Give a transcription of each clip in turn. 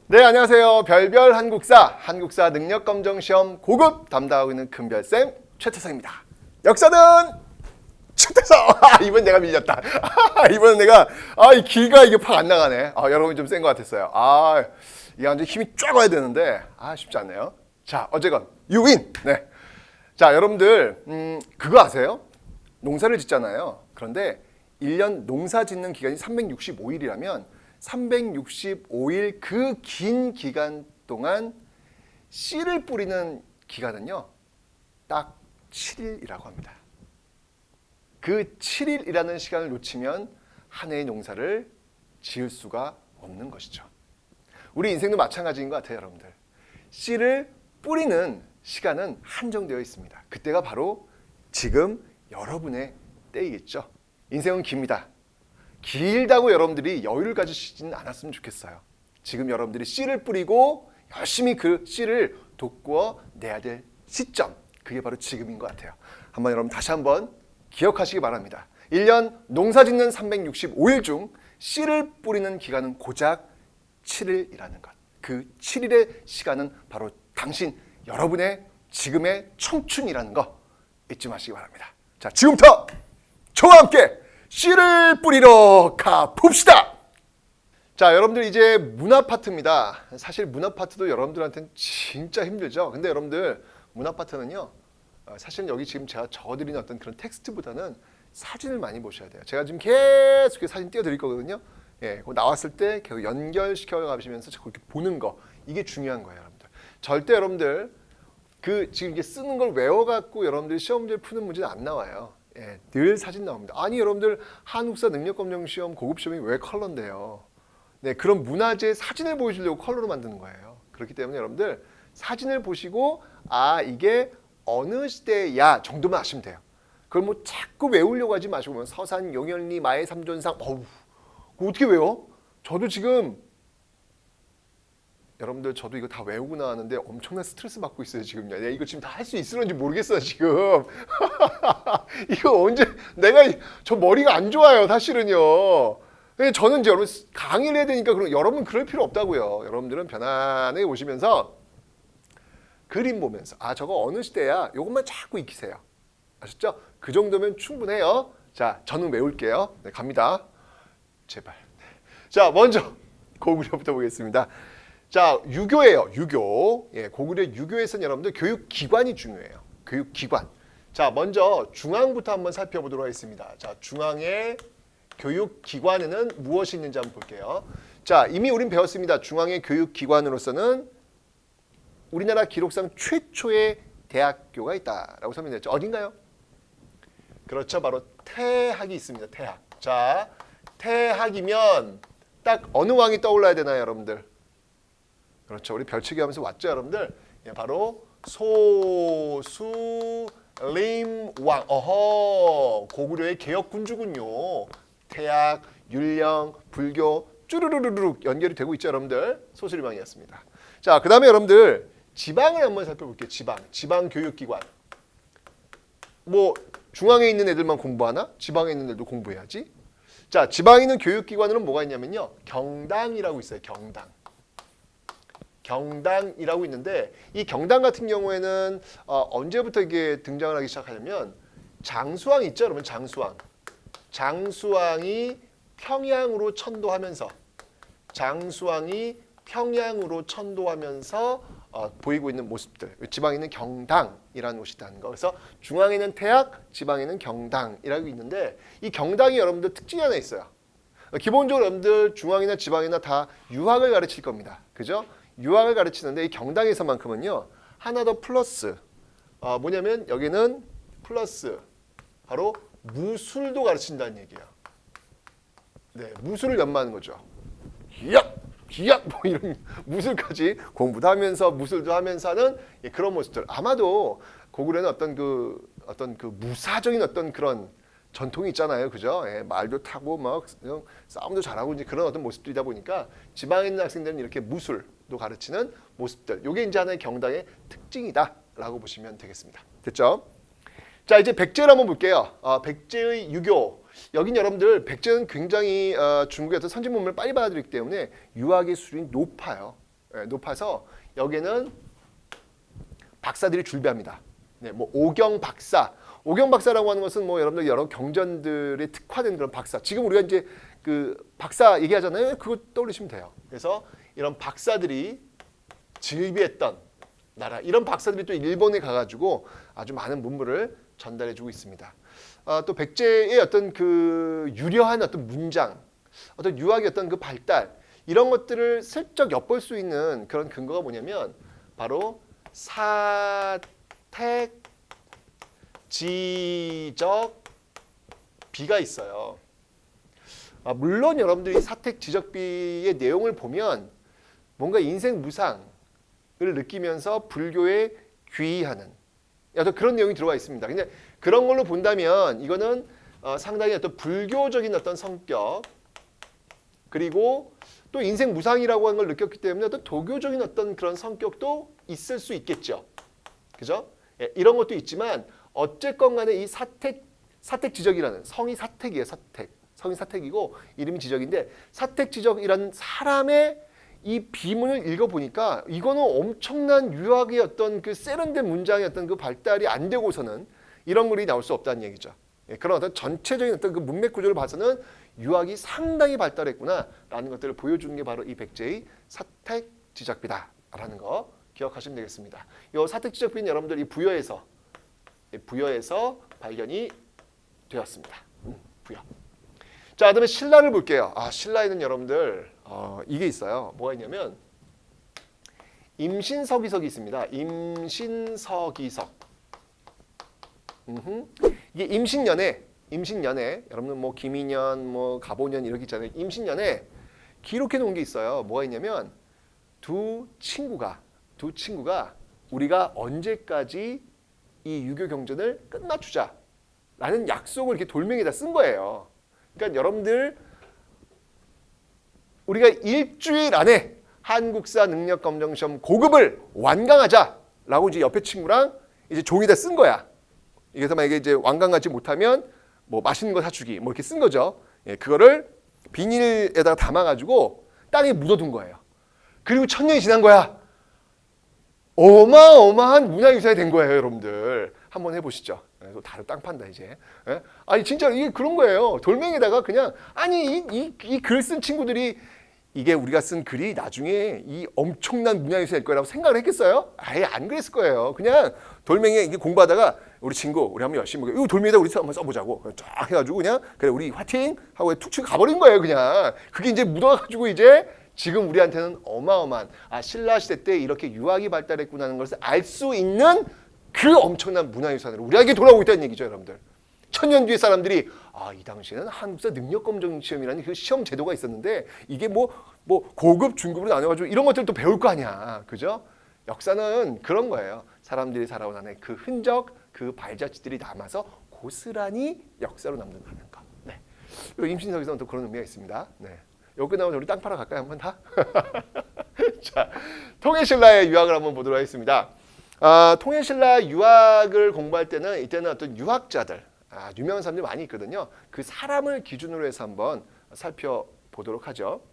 네, 안녕하세요. 별별 한국사 능력검정시험 고급 담당하고 있는 금별쌤 최태성입니다. 역사는 최태성! 이번 내가 밀렸다. 이번엔 내가 이 길가 이게 팍 안 나가네. 여러분이 좀 센 것 같았어요. 이게 완전 힘이 쫙 와야 되는데 쉽지 않네요. 자, 어쨌건 유인. 네. 자, 여러분들 그거 아세요? 농사를 짓잖아요. 그런데 1년 농사 짓는 기간이 365일이라면 365일 그 긴 기간 동안 씨를 뿌리는 기간은요, 딱 7일이라고 합니다. 그 7일이라는 시간을 놓치면 한 해의 농사를 지을 수가 없는 것이죠. 우리 인생도 마찬가지인 것 같아요, 여러분들. 씨를 뿌리는 시간은 한정되어 있습니다. 그때가 바로 지금 여러분의 때이겠죠. 인생은 깁니다. 길다고 여러분들이 여유를 가지시지는 않았으면 좋겠어요. 지금 여러분들이 씨를 뿌리고 열심히 그 씨를 돋구어 내야 될 시점, 그게 바로 지금인 것 같아요. 한번 여러분 다시 한번 기억하시기 바랍니다. 1년 농사 짓는 365일 중 씨를 뿌리는 기간은 고작 7일이라는 것. 그 7일의 시간은 바로 당신, 여러분의 지금의 청춘이라는 거 잊지 마시기 바랍니다. 자, 지금부터 저와 함께 씨를 뿌리러 가봅시다. 자, 여러분들 이제 문화 파트입니다. 사실 문화 파트도 여러분들한테는 진짜 힘들죠. 근데 여러분들 문화 파트는요, 사실은 여기 지금 제가 적어드리는 어떤 그런 텍스트보다는 사진을 많이 보셔야 돼요. 제가 지금 계속 사진 띄워드릴 거거든요. 예, 나왔을 때 계속 연결시켜 가시면서 그렇게 보는 거, 이게 중요한 거예요, 여러분들. 절대 여러분들 지금 이게 쓰는 걸 외워갖고 여러분들 시험 문제 푸는 문제는 안 나와요. 예, 늘 사진 나옵니다. 아니, 여러분들 한국사 능력검정시험 고급시험이 왜 컬러인데요? 네, 그런 문화재 사진을 보여주려고 컬러로 만드는 거예요. 그렇기 때문에 여러분들 사진을 보시고 이게 어느 시대야 정도만 아시면 돼요. 그걸 뭐 자꾸 외우려고 하지 마시고 뭐 서산, 용현리, 마의 삼존상, 그거 어떻게 외워? 저도 지금 여러분들 저도 이거 다 외우고 나왔는데 엄청난 스트레스 받고 있어요 지금요. 내가 이거 지금 다 할 수 있을런지 모르겠어요 지금. 이거 언제 저 머리가 안 좋아요 사실은요. 저는 이제 여러분 강의를 해야 되니까 여러분 그럴 필요 없다고요. 여러분들은 편안하게 오시면서 그림 보면서 저거 어느 시대야, 요것만 자꾸 익히세요. 아셨죠? 그 정도면 충분해요. 자, 저는 외울게요. 네, 갑니다. 제발. 자, 먼저 고구려부터 보겠습니다. 자, 유교예요. 유교. 예, 고구려 유교에서는 여러분들 교육기관이 중요해요. 교육기관. 자, 먼저 중앙부터 한번 살펴보도록 하겠습니다. 자, 중앙의 교육기관에는 무엇이 있는지 한번 볼게요. 자, 이미 우린 배웠습니다. 중앙의 교육기관으로서는 우리나라 기록상 최초의 대학교가 있다라고 설명드렸죠. 어딘가요? 그렇죠. 바로 태학이 있습니다. 태학. 자, 태학이면 딱 어느 왕이 떠올라야 되나요, 여러분들? 그렇죠. 우리 별치기 하면서 왔죠, 여러분들? 예, 바로 소수림왕. 고구려의 개혁군주군요. 태학, 율령, 불교 쭈르르르륵 연결이 되고 있죠, 여러분들. 소수림왕이었습니다. 자, 그 다음에 여러분들 지방을 한번 살펴볼게요. 지방 교육기관. 뭐 중앙에 있는 애들만 공부하나? 지방에 있는 애들도 공부해야지. 자, 지방에 있는 교육기관으로는 뭐가 있냐면요, 경당이라고 있어요. 경당이라고 있는데, 이 경당 같은 경우에는 언제부터 이게 등장을 하기 시작하냐면 장수왕 있죠, 여러분. 장수왕이 평양으로 천도하면서 보이고 있는 모습들, 지방에 있는 경당이라는 곳이 있다는 거. 그래서 중앙에 있는 태학, 지방에 있는 경당이라고 있는데, 이 경당이 여러분들 특징이 하나 있어요. 기본적으로 여러분들 중앙이나 지방이나 다 유학을 가르칠 겁니다. 그죠? 유학을 가르치는데 이 경당에서만큼은요, 하나 더 플러스. 뭐냐면 여기는 플러스, 바로 무술도 가르친다는 얘기예요. 네, 무술을 연마하는 거죠. 기약 뭐 이런 무술까지 공부도 하면서 무술도 하면서 하는 그런 모습들. 아마도 고구려는 어떤 그 무사적인 어떤 그런 전통이 있잖아요, 그죠? 예, 말도 타고 막 싸움도 잘하고 이제 그런 어떤 모습들이다 보니까 지방에 있는 학생들은 이렇게 무술도 가르치는 모습들. 이게 이제 하나의 경당의 특징이다라고 보시면 되겠습니다. 됐죠? 자, 이제 백제를 한번 볼게요. 백제의 유교. 여긴 여러분들 백제는 굉장히 중국의 어떤 선진 문명을 빨리 받아들이기 때문에 유학의 수준이 높아요. 높아서 여기에는 박사들이 줄비합니다. 네, 뭐 오경 박사. 오경 박사라고 하는 것은 뭐 여러분들 여러 경전들에 특화된 그런 박사. 지금 우리가 이제 그 박사 얘기하잖아요. 그거 떠올리시면 돼요. 그래서 이런 박사들이 즐비했던 나라. 이런 박사들이 또 일본에 가가지고 아주 많은 문물을 전달해주고 있습니다. 또 백제의 어떤 그 유려한 어떤 문장, 어떤 유학의 어떤 그 발달 이런 것들을 슬쩍 엿볼 수 있는 그런 근거가 뭐냐면 바로 사택 지적비가 있어요. 물론 여러분들이 사택 지적비의 내용을 보면 뭔가 인생 무상을 느끼면서 불교에 귀의하는 어떤 그런 내용이 들어가 있습니다. 근데 그런 걸로 본다면 이거는 상당히 어떤 불교적인 어떤 성격 그리고 또 인생 무상이라고 하는 걸 느꼈기 때문에 어떤 도교적인 어떤 그런 성격도 있을 수 있겠죠. 그죠? 예, 이런 것도 있지만 어쨌건 간에 이 사택 지적이라는 성이 사택이에요. 성이 사택이고 이름이 지적인데 사택 지적이라는 사람의 이 비문을 읽어보니까 이거는 엄청난 유학의 어떤 그 세련된 문장의 어떤 그 발달이 안 되고서는 이런 글이 나올 수 없다는 얘기죠. 예, 그런 어떤 전체적인 어떤 그 문맥 구조를 봐서는 유학이 상당히 발달했구나라는 것들을 보여주는 게 바로 이 백제의 사택 지적비다라는 거 기억하시면 되겠습니다. 이 사택 지적비는 여러분들 이 부여에서 발견이 되었습니다. 부여. 자, 그다음에 신라를 볼게요. 신라에는 여러분들 이게 있어요. 뭐가 있냐면 임신서기석이 있습니다. 임신서기석. 이게 임신년에 여러분들 뭐 김인년, 뭐 갑오년 이렇게 있잖아요. 임신년에 기록해 놓은 게 있어요. 뭐가 있냐면 두 친구가 우리가 언제까지 이 유교 경전을 끝마치자라는 약속을 이렇게 돌멩이에다 쓴 거예요. 그러니까 여러분들 우리가 일주일 안에 한국사 능력검정시험 고급을 완강하자라고 이제 옆에 친구랑 이제 종이에다 쓴 거야. 그래서 만약에 이제 완강하지 못하면 뭐 맛있는 거 사주기 뭐 이렇게 쓴 거죠. 예, 그거를 비닐에다가 담아가지고 땅에 묻어둔 거예요. 그리고 1000년이 지난 거야. 어마어마한 문화유산이 된 거예요, 여러분들. 한번 해보시죠. 또 다른 땅 판다 이제. 예? 아니 진짜 이게 그런 거예요. 돌멩이에다가 그냥 아니 이 글 쓴 친구들이 이게 우리가 쓴 글이 나중에 이 엄청난 문화유산이 될 거라고 생각을 했겠어요? 아예 안 그랬을 거예요. 그냥 돌멩이에 이게 공부하다가 우리 친구 우리 한번 열심히 이거 돌멩이에다 우리 한번 써보자고 쫙 해가지고 그냥 그래 우리 화이팅 하고 툭 치고 가버린 거예요. 그냥 그게 이제 묻어가지고 이제 지금 우리한테는 어마어마한 신라 시대 때 이렇게 유학이 발달했구나 하는 것을 알 수 있는 그 엄청난 문화유산으로 우리에게 돌아오고 있다는 얘기죠, 여러분들. 1000년 뒤에 사람들이 이 당시에는 한국사 능력검정 시험이라는 그 시험 제도가 있었는데 이게 뭐 고급, 중급으로 나눠가지고 이런 것들을 또 배울 거 아니야, 그죠? 역사는 그런 거예요. 사람들이 살아온 안에 그 흔적, 그 발자취들이 남아서 고스란히 역사로 남는다는 거. 네. 임신석에서는 또 그런 의미가 있습니다. 네. 요 끝나면 우리 땅 팔아 갈까요? 한번 다? 자, 통일신라의 유학을 한번 보도록 하겠습니다. 통일신라 유학을 공부할 때는 이때는 어떤 유학자들, 유명한 사람들이 많이 있거든요. 그 사람을 기준으로 해서 한번 살펴보도록 하죠.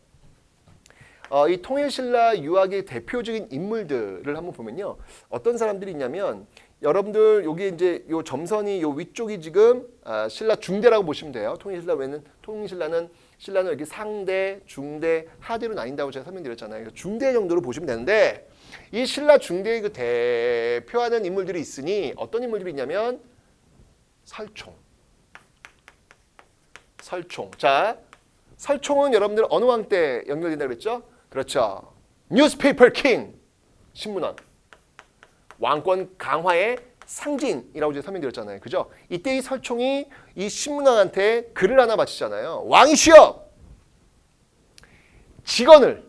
이 통일신라 유학의 대표적인 인물들을 한번 보면요. 어떤 사람들이 있냐면 여러분들 여기 이제 요 점선이 요 위쪽이 지금 신라 중대라고 보시면 돼요. 통일신라는 이렇게 상대, 중대, 하대로 나뉜다고 제가 설명드렸잖아요. 중대 정도로 보시면 되는데 이 신라 중대의 그 대표하는 인물들이 있으니 어떤 인물들이 있냐면 설총. 자, 설총은 여러분들 어느 왕 때 연결된다고 그랬죠? 그렇죠. 뉴스페이퍼 킹, 신문왕. 왕권 강화의 상징이라고 제가 설명드렸잖아요. 그죠? 이때 이 설총이 이 신문왕한테 글을 하나 바치잖아요. 왕이시여! 직언을,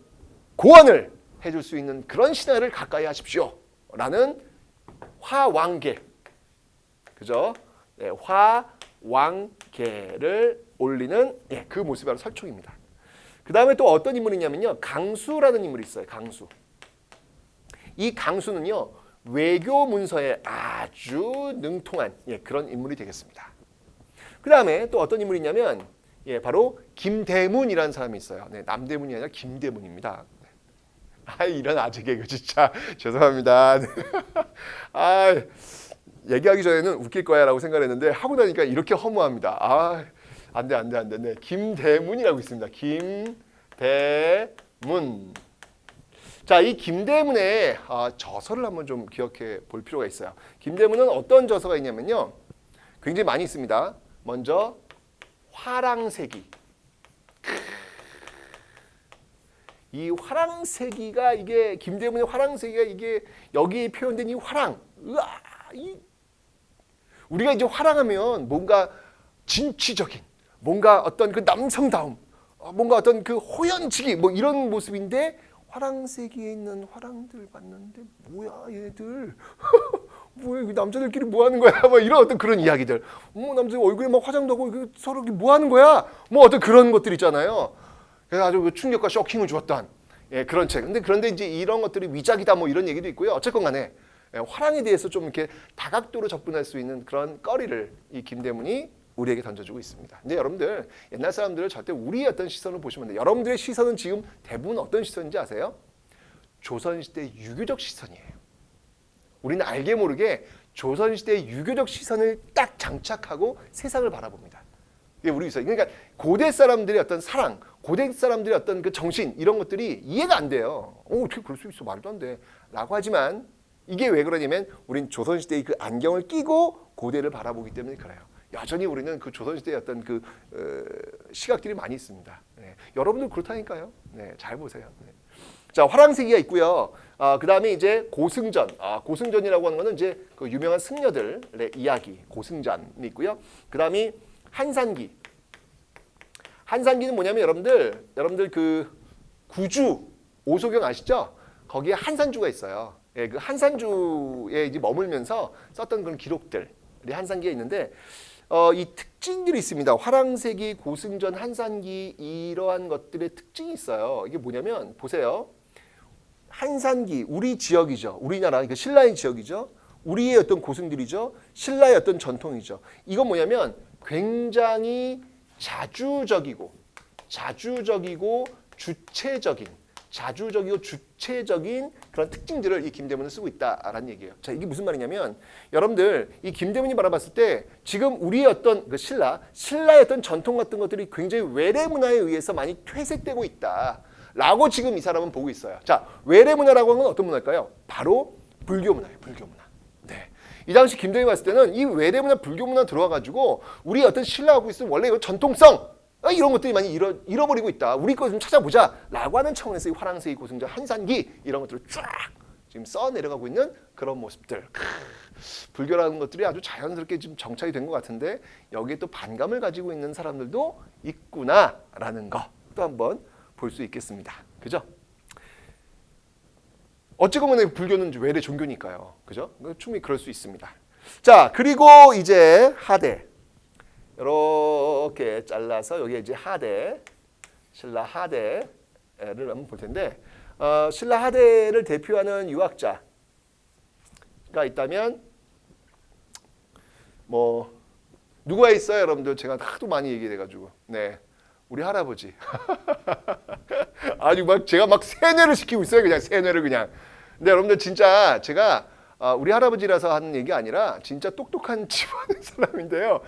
고언을 해줄 수 있는 그런 신하를 가까이 하십시오. 라는 화왕계. 그죠? 네, 화왕계를 올리는 그 모습이 바로 설총입니다. 그 다음에 또 어떤 인물이냐면요. 강수라는 인물이 있어요. 강수. 이 강수는요. 외교 문서에 아주 능통한 그런 인물이 되겠습니다. 그 다음에 또 어떤 인물이 있냐면 바로 김대문이라는 사람이 있어요. 네, 남대문이 아니라 김대문입니다. 이런 아재 개그 진짜 죄송합니다. 아, 얘기하기 전에는 웃길 거야라고 생각했는데 하고 나니까 이렇게 허무합니다. 안돼. 네, 김대문이라고 있습니다. 김대문. 자, 이 김대문의 저서를 한번 좀 기억해 볼 필요가 있어요. 김대문은 어떤 저서가 있냐면요, 굉장히 많이 있습니다. 먼저 화랑세기. 이 화랑세기가 이게 김대문의 화랑세기가 이게 여기에 표현된 이 화랑. 우리가 이제 화랑하면 뭔가 진취적인, 뭔가 어떤 그 남성다움, 뭔가 어떤 그 호연지기 뭐 이런 모습인데 화랑세기에 있는 화랑들 봤는데 뭐야 얘들 뭐야 남자들끼리 뭐 하는 거야 뭐 이런 어떤 그런 이야기들. 남자 얼굴에 막 화장도 하고 서로 뭐 하는 거야 뭐 어떤 그런 것들 있잖아요. 그래서 아주 충격과 쇼킹을 주었던 그런 책. 그런데 이제 이런 것들이 위작이다 뭐 이런 얘기도 있고요. 어쨌건 간에 화랑에 대해서 좀 이렇게 다각도로 접근할 수 있는 그런 거리를 이 김대문이 우리에게 던져주고 있습니다. 근데 여러분들 옛날 사람들을 절대 우리의 어떤 시선을 보시면 돼요. 여러분들의 시선은 지금 대부분 어떤 시선인지 아세요? 조선시대 유교적 시선이에요. 우리는 알게 모르게 조선시대의 유교적 시선을 딱 장착하고 세상을 바라봅니다. 이게 우리 있어요. 그러니까 고대 사람들의 어떤 사랑, 고대 사람들의 어떤 그 정신 이런 것들이 이해가 안 돼요. 어떻게 그럴 수 있어? 말도 안 돼. 라고 하지만 이게 왜 그러냐면 우린 조선시대의 그 안경을 끼고 고대를 바라보기 때문에 그래요. 여전히 우리는 그 조선시대의 어떤 그 시각들이 많이 있습니다. 여러분들 그렇다니까요. 잘 보세요. 자, 화랑세기가 있고요. 그 다음에 이제 고승전. 고승전이라고 하는 거는 이제 그 유명한 승려들의 이야기, 고승전이 있고요. 그 다음에 한산기. 한산기는 뭐냐면 여러분들 그 구주 오소경 아시죠? 거기에 한산주가 있어요. 그 한산주에 이제 머물면서 썼던 그런 기록들이 한산기에 있는데 이 특징들이 있습니다. 화랑세기, 고승전, 한산기 이러한 것들의 특징이 있어요. 이게 뭐냐면 보세요. 한산기 우리 지역이죠. 우리나라 신라의 지역이죠. 우리의 어떤 고승들이죠. 신라의 어떤 전통이죠. 이건 뭐냐면 굉장히 자주적이고 주체적인 그런 특징들을 이 김대문은 쓰고 있다라는 얘기예요. 자, 이게 무슨 말이냐면 여러분들 이 김대문이 바라봤을 때 지금 우리의 어떤 그 신라의 어떤 전통 같은 것들이 굉장히 외래 문화에 의해서 많이 퇴색되고 있다라고 지금 이 사람은 보고 있어요. 자, 외래 문화라고 하는 건 어떤 문화일까요? 바로 불교 문화예요. 불교 문화. 네. 이 당시 김대문이 봤을 때는 이 외래 문화, 불교 문화 들어와가지고 우리 어떤 신라하고 있으면 원래 이거 전통성 이런 것들이 많이 잃어버리고 있다. 우리 거 좀 찾아보자 라고 하는 차원에서 이 화랑세기, 고승전, 한산기 이런 것들을 쫙 지금 써내려가고 있는 그런 모습들. 불교라는 것들이 아주 자연스럽게 지금 정착이 된 것 같은데 여기에 또 반감을 가지고 있는 사람들도 있구나라는 거 또 한번 볼 수 있겠습니다. 그죠? 어찌보면 불교는 외래 종교니까요. 그죠? 충분히 그럴 수 있습니다. 자, 그리고 이제 하대. 이렇게 잘라서 여기 이제 하대, 신라 하대를 한번 볼 텐데 신라 하대를 대표하는 유학자가 있다면 뭐 누가 있어요, 여러분들? 제가 하도 많이 얘기해가지고 우리 할아버지 아주 막 제가 막 세뇌를 시키고 있어요, 그냥 세뇌를 그냥. 근데 여러분들 진짜 제가 우리 할아버지라서 하는 얘기 아니라 진짜 똑똑한 집안의 사람인데요.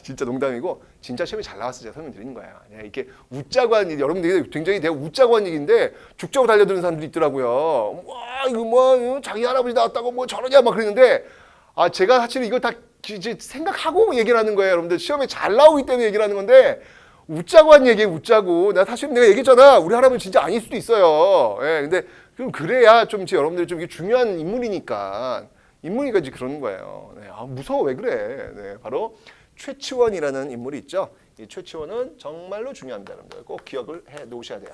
진짜 농담이고 진짜 시험이 잘 나왔어 제가 설명드리는 거예요. 이렇게 웃자고 하는 얘기, 여러분들이 굉장히 내가 웃자고 하는 얘기인데 죽자고 달려드는 사람들이 있더라고요. 와 이거 뭐 자기 할아버지 나왔다고 뭐 저러냐 막 그러는데 제가 사실 이걸 다 이제 생각하고 얘기를 하는 거예요. 여러분들 시험에 잘 나오기 때문에 얘기를 하는 건데 웃자고 한 얘기예요. 웃자고. 사실 내가 얘기했잖아. 우리 할아버지 진짜 아닐 수도 있어요. 근데 그럼 그래야 좀 여러분들이 좀 이게 중요한 인물이니까 이제 그러는 거예요. 무서워 왜 그래? 바로 최치원이라는 인물이 있죠. 이 최치원은 정말로 중요합니다, 여러분들. 꼭 기억을 해 놓으셔야 돼요.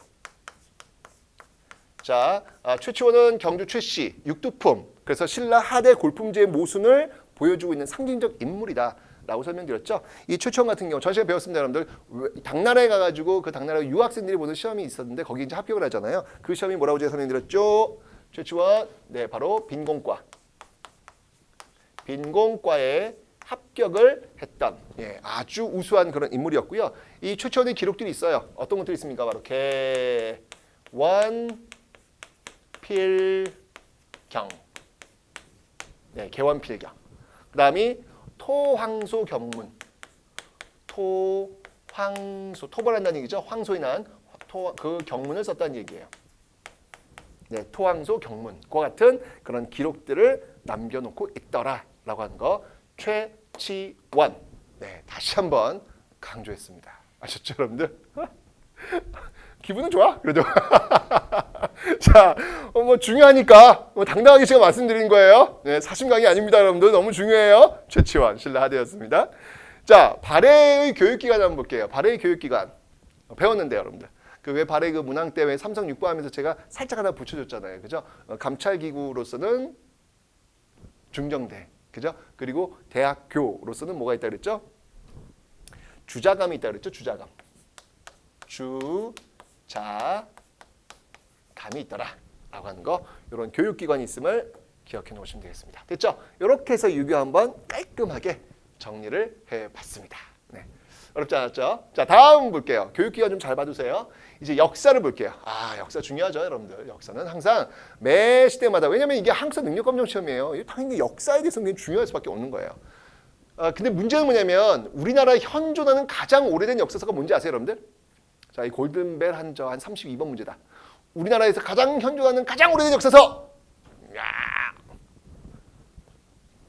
자, 최치원은 경주 최씨, 육두품. 그래서 신라 하대 골품제의 모순을 보여주고 있는 상징적 인물이다. 라고 설명드렸죠. 이 최치원 같은 경우 전 시간에 배웠습니다, 여러분들. 당나라에 가가지고 그 당나라 유학생들이 보는 시험이 있었는데 거기 이제 합격을 하잖아요. 그 시험이 뭐라고 제가 설명드렸죠? 최치원, 바로 빈공과. 빈공과에 합격을 했던 아주 우수한 그런 인물이었고요. 이 최치원의 기록들이 있어요. 어떤 것들이 있습니까? 바로 개원 필경. 네, 개원필경. 그 다음이 토황소 경문. 토벌한다는 얘기죠. 황소에 난 그 경문을 썼다는 얘기예요. 네, 토황소 경문과 같은 그런 기록들을 남겨놓고 있더라라고 하는 거 최치원. 네, 다시 한번 강조했습니다. 아셨죠, 여러분들? 기분은 좋아? 그래도 자, 뭐 중요하니까 당당하게 제가 말씀드린 거예요. 네, 사심강이 아닙니다, 여러분들. 너무 중요해요. 최치원 신라하대였습니다. 자, 발해의 교육기간 한번 볼게요. 발해의 교육기간 배웠는데 여러분들. 그 왜 발해 그 문항 때 왜 삼성 육부하면서 제가 살짝 하나 붙여줬잖아요, 그죠? 감찰기구로서는 중정대, 그죠? 그리고 대학교로서는 뭐가 있다 그랬죠? 주자감이 있다 그랬죠? 주자감. 주자감이 있더라라고 하는 거, 이런 교육기관이 있음을 기억해 놓으시면 되겠습니다. 됐죠? 이렇게 해서 유교 한번 깔끔하게 정리를 해봤습니다. 네. 어렵지 않았죠? 자, 다음 볼게요. 교육기관 좀 잘 봐두세요. 이제 역사를 볼게요. 역사 중요하죠, 여러분들. 역사는 항상 매 시대마다, 왜냐면 이게 한국사 능력검정 시험이에요. 당연히 역사에 대해서는 굉장히 중요할 수밖에 없는 거예요. 근데 문제는 뭐냐면 우리나라 현존하는 가장 오래된 역사서가 뭔지 아세요, 여러분들? 자, 이 골든벨 한 32번 문제다. 우리나라에서 가장 현존하는 가장 오래된 역사서.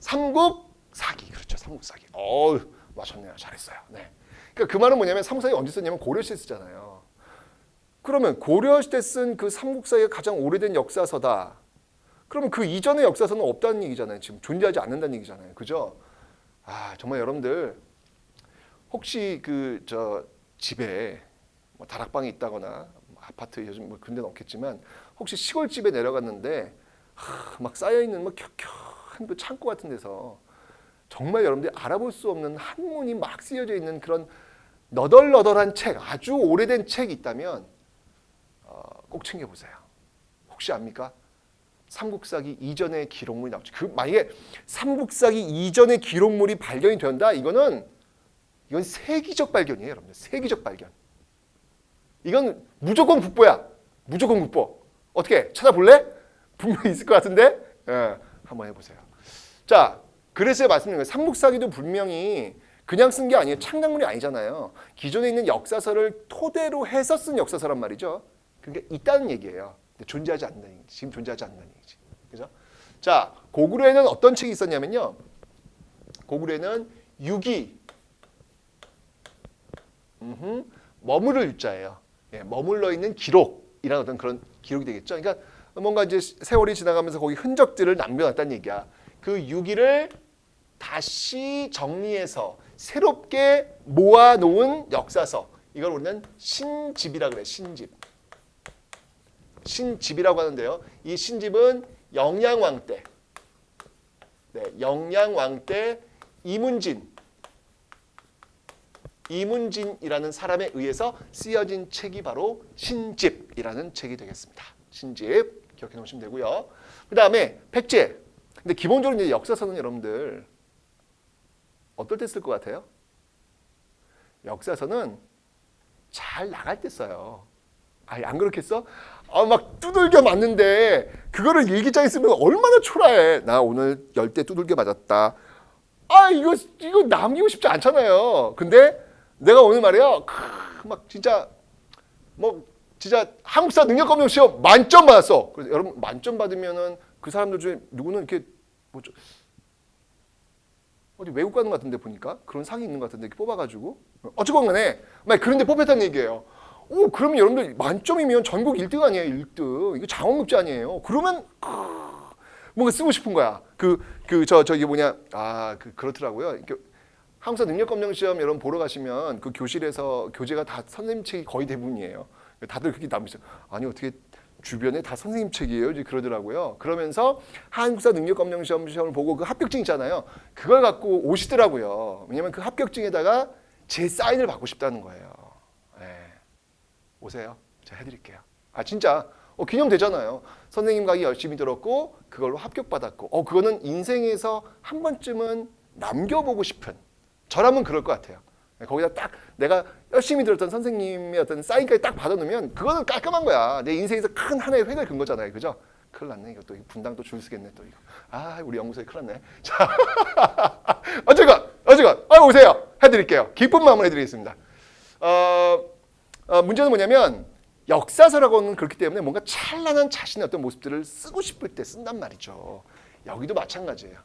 삼국사기. 그렇죠, 삼국사기. 맞췄네요. 잘했어요. 네. 그러니까 그 말은 뭐냐면 삼국사기 언제 썼냐면 고려시대 쓰잖아요. 그러면 고려시대 쓴 그 삼국사기가 가장 오래된 역사서다. 그러면 그 이전의 역사서는 없다는 얘기잖아요. 지금 존재하지 않는다는 얘기잖아요. 그죠? 정말 여러분들 혹시 집에 뭐 다락방이 있다거나 아파트 요즘 뭐 그런 데는 없겠지만 혹시 시골집에 내려갔는데 막 쌓여있는 뭐 켜켜한 그 창고 같은 데서 정말 여러분들이 알아볼 수 없는 한문이 막 쓰여져 있는 그런 너덜너덜한 책, 아주 오래된 책이 있다면 꼭 챙겨보세요. 혹시 압니까? 삼국사기 이전의 기록물이 나오죠. 만약에 삼국사기 이전의 기록물이 발견이 된다, 이건 세기적 발견이에요, 여러분들. 세기적 발견. 이건 무조건 국보야. 무조건 국보. 어떻게 찾아볼래? 분명히 있을 것 같은데. 한번 해보세요. 자, 그래서 말씀드린 거예요. 삼국사기도 분명히 그냥 쓴 게 아니에요. 창작물이 아니잖아요. 기존에 있는 역사서를 토대로 해서 쓴 역사서란 말이죠. 그러니까 있다는 얘기예요. 근데 존재하지 않는다는 얘기지. 지금 존재하지 않는다는 얘기지. 그죠? 자, 고구려에는 어떤 책이 있었냐면요. 고구려에는 유기. 머무를 유자예요. 머물러 있는 기록이라는 어떤 그런 기록이 되겠죠. 그러니까 뭔가 이제 세월이 지나가면서 거기 흔적들을 남겨놨다는 얘기야. 그 유기를 다시 정리해서 새롭게 모아놓은 역사서. 이걸 우리는 신집이라고 그래. 신집. 신집이라고 하는데요. 이 신집은 영양왕 때, 영양왕 때 이문진이라는 사람에 의해서 쓰여진 책이 바로 신집이라는 책이 되겠습니다. 신집 기억해 놓으시면 되고요. 그 다음에 백제. 근데 기본적으로 이제 역사서는 여러분들 어떨 때 쓸 것 같아요? 역사서는 잘 나갈 때 써요. 안 그렇겠어? 막 두들겨 맞는데 그거를 일기장에 쓰면 얼마나 초라해. 나 오늘 10대 두들겨 맞았다. 이거 남기고 싶지 않잖아요. 근데 내가 오늘 말이야, 막 진짜 한국사 능력검정 시험 만점 받았어. 그래서 여러분 만점 받으면은 그 사람들 중에 누구는 이렇게 어디 외국 가는 것 같은데 보니까 그런 상이 있는 것 같은데 이렇게 뽑아가지고 어쨌건 간에 그런데 뽑혔다는 얘기예요. 그러면 여러분들 만점이면 전국 1등 아니에요, 1등. 이거 장원급제 아니에요. 그러면 뭔가 쓰고 싶은 거야. 저기 뭐냐, 그렇더라고요. 한국사 능력검정 시험 여러분 보러 가시면 그 교실에서 교재가 다 선생님 책이 거의 대부분이에요. 다들 그렇게 남으셔. 아니 어떻게 주변에 다 선생님 책이에요? 이제 그러더라고요. 그러면서 한국사 능력검정 시험을 보고 그 합격증 있잖아요. 그걸 갖고 오시더라고요. 왜냐면 그 합격증에다가 제 사인을 받고 싶다는 거예요. 오세요. 제가 해드릴게요. 진짜 기념되잖아요. 선생님 강의 열심히 들었고 그걸로 합격받았고 그거는 인생에서 한 번쯤은 남겨보고 싶은, 저라면 그럴 것 같아요. 거기다 딱 내가 열심히 들었던 선생님의 어떤 사인까지 딱 받아놓으면 그거는 깔끔한 거야. 내 인생에서 큰 하나의 획을 긋은 거잖아요. 그죠? 큰일 났네. 이거 또 분당 또 줄 서겠네 또 이거. 아, 우리 연구소에 큰일 났네. 자, 어쨌건 오세요. 해드릴게요. 기쁜 마음으로 해드리겠습니다. 문제는 뭐냐면 역사서라고는 그렇기 때문에 뭔가 찬란한 자신의 어떤 모습들을 쓰고 싶을 때 쓴단 말이죠. 여기도 마찬가지예요.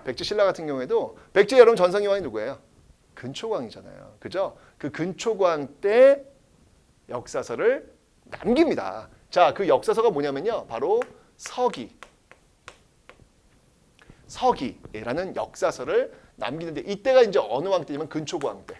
백제 신라 같은 경우에도 백제 여러분 전성기 왕이 누구예요? 근초광이잖아요. 그죠? 그 근초광 때 역사서를 남깁니다. 자, 그 역사서가 뭐냐면요. 바로 서기라는 역사서를 남기는데 이때가 이제 어느 왕 때냐면 근초광 때.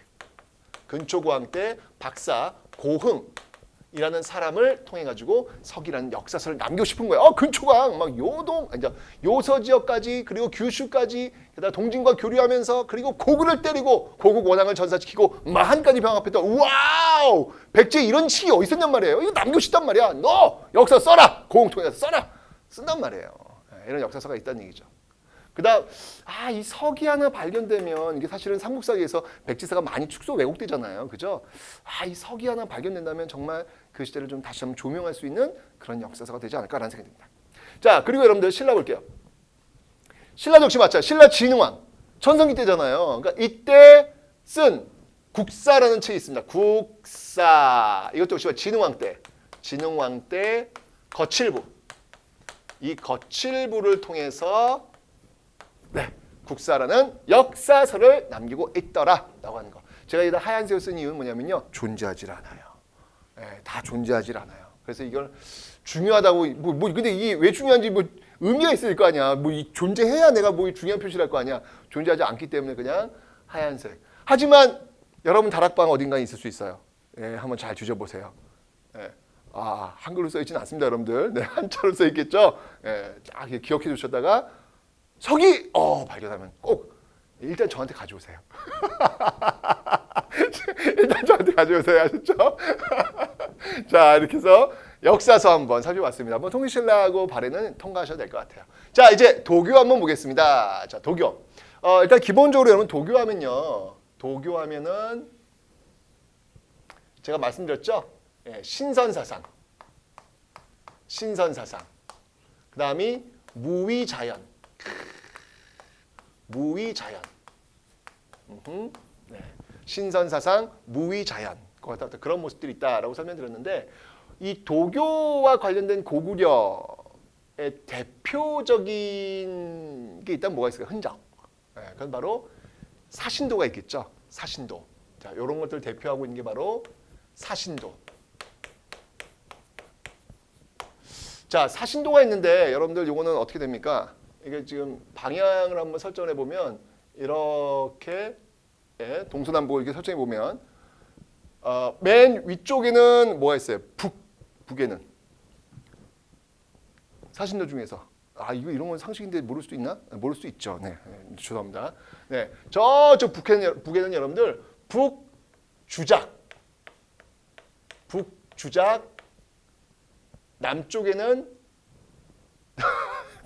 근초광 때 박사 고흥이라는 사람을 통해 가지고 서기라는 역사서를 남기고 싶은 거예요. 근초광 막 요동 이제 요서 지역까지 그리고 규슈까지 게다가 동진과 교류하면서 그리고 고구를 때리고 고국 원앙을 전사시키고 마한까지 병합했던 와우! 백제 이런 시기 어디 있었냔 말이에요. 이거 남기고 싶단 말이야. 너 역사 써라. 고흥 통해서 써라. 쓴단 말이에요. 이런 역사서가 있다는 얘기죠. 그다음 이 서기 하나 발견되면 이게 사실은 삼국사기에서 백제사가 많이 축소 왜곡되잖아요. 그죠? 이 서기 하나 발견된다면 정말 그 시대를 좀 다시 한번 조명할 수 있는 그런 역사서가 되지 않을까라는 생각이 듭니다. 자, 그리고 여러분들 신라 볼게요. 신라 역시 마찬가지. 신라 진흥왕 전성기 때잖아요. 그러니까 이때 쓴 국사라는 책이 있습니다. 국사. 이것도 역시 진흥왕 때 거칠부. 이 거칠부를 통해서 국사라는 역사서를 남기고 있더라라고 하는 거. 제가 여기다 하얀색을 쓴 이유는 뭐냐면요. 존재하질 않아요. 다 존재하질 않아요. 그래서 이걸 중요하다고 근데 이게 왜 중요한지 의미가 있을 거 아니야. 존재해야 내가 중요한 표시를 할 거 아니야. 존재하지 않기 때문에 그냥 하얀색. 하지만 여러분 다락방 어딘가에 있을 수 있어요. 한번 잘 뒤져보세요. 한글로 써 있지는 않습니다, 여러분들. 한자로 써 있겠죠. 기억해 두셨다가 서기 발견하면 꼭 일단 저한테 가져오세요. 일단 저한테 가져오세요. 아셨죠? 자, 이렇게 해서 역사서 한번 살펴봤습니다. 통일신라하고 발해는 통과하셔도 될 것 같아요. 자, 이제 도교 한번 보겠습니다. 자, 도교. 일단 기본적으로 여러분 도교하면은 제가 말씀드렸죠? 신선사상. 그 다음이 무위자연. 신선사상, 무위자연. 그런 모습들이 있다라고 설명드렸는데 이 도교와 관련된 고구려의 대표적인 게 일단 뭐가 있을까요? 흔적. 그건 바로 사신도가 있겠죠. 사신도. 자, 이런 것들을 대표하고 있는 게 바로 사신도. 자, 사신도가 있는데 여러분들 요거는 어떻게 됩니까? 이게 지금 방향을 한번 설정해 보면 이렇게 동서남북을 이렇게 설정해 보면 맨 위쪽에는 뭐가 있어요? 북에는 사신도 중에서 이런 건 상식인데 모를 수도 있나? 모를 수 있죠. 죄송합니다. 저쪽 북에는 여러분들 북주작 남쪽에는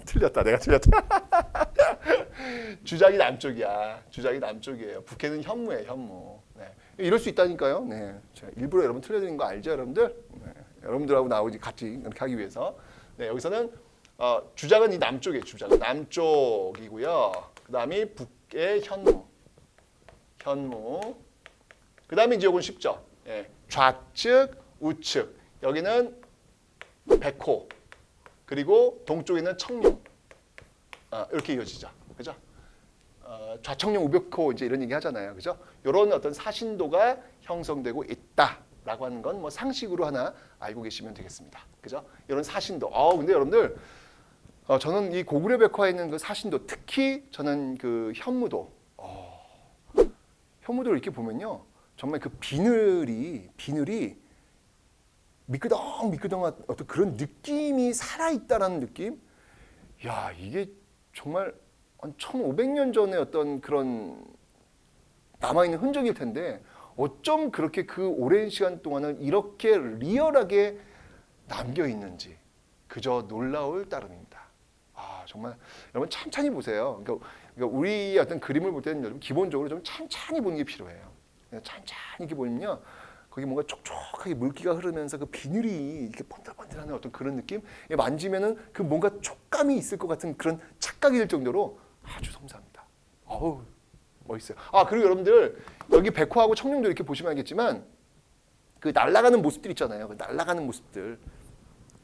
틀렸다. 내가 틀렸다. 주작이 남쪽이에요. 북해는 현무예요. 이럴 수 있다니까요. 제가 일부러 여러분 틀려드린 거 알죠, 여러분들? 여러분들하고 나오지 같이 이렇게 하기 위해서. 여기서는 주작은 이 남쪽이에요. 주작은 남쪽이고요. 그 다음이 북의 현무. 그 다음에 이제 이건 쉽죠. 좌측, 우측. 여기는 백호. 그리고 동쪽에는 청룡. 이렇게 이어지죠. 그죠? 좌청룡 우백호 이제 이런 얘기 하잖아요. 그죠? 이런 어떤 사신도가 형성되고 있다라고 하는 건 상식으로 하나 알고 계시면 되겠습니다. 그죠? 이런 사신도. 근데 여러분들 저는 이 고구려 백화에 있는 그 사신도, 특히 저는 그 현무도. 현무도를 이렇게 보면요. 정말 그 비늘이 미끄덩한 어떤 그런 느낌이 살아있다라는 느낌? 야, 이게 정말 한 1500년 전에 어떤 그런 남아있는 흔적일 텐데 어쩜 그렇게 그 오랜 시간 동안을 이렇게 리얼하게 남겨있는지 그저 놀라울 따름입니다. 정말 여러분 찬찬히 보세요. 그러니까 우리 어떤 그림을 볼 때는 여러분 기본적으로 좀 찬찬히 보는 게 필요해요. 찬찬히 이렇게 보면요. 거기 뭔가 촉촉하게 물기가 흐르면서 그 비늘이 이렇게 번들번들하는 어떤 그런 느낌? 예, 만지면은 그 뭔가 촉감이 있을 것 같은 그런 착각이 들 정도로 아주 섬세합니다. 어우, 멋있어요. 아, 그리고 여러분들 여기 백호하고 청룡도 이렇게 보시면 알겠지만 그 날아가는 모습들 있잖아요. 그 날아가는 모습들.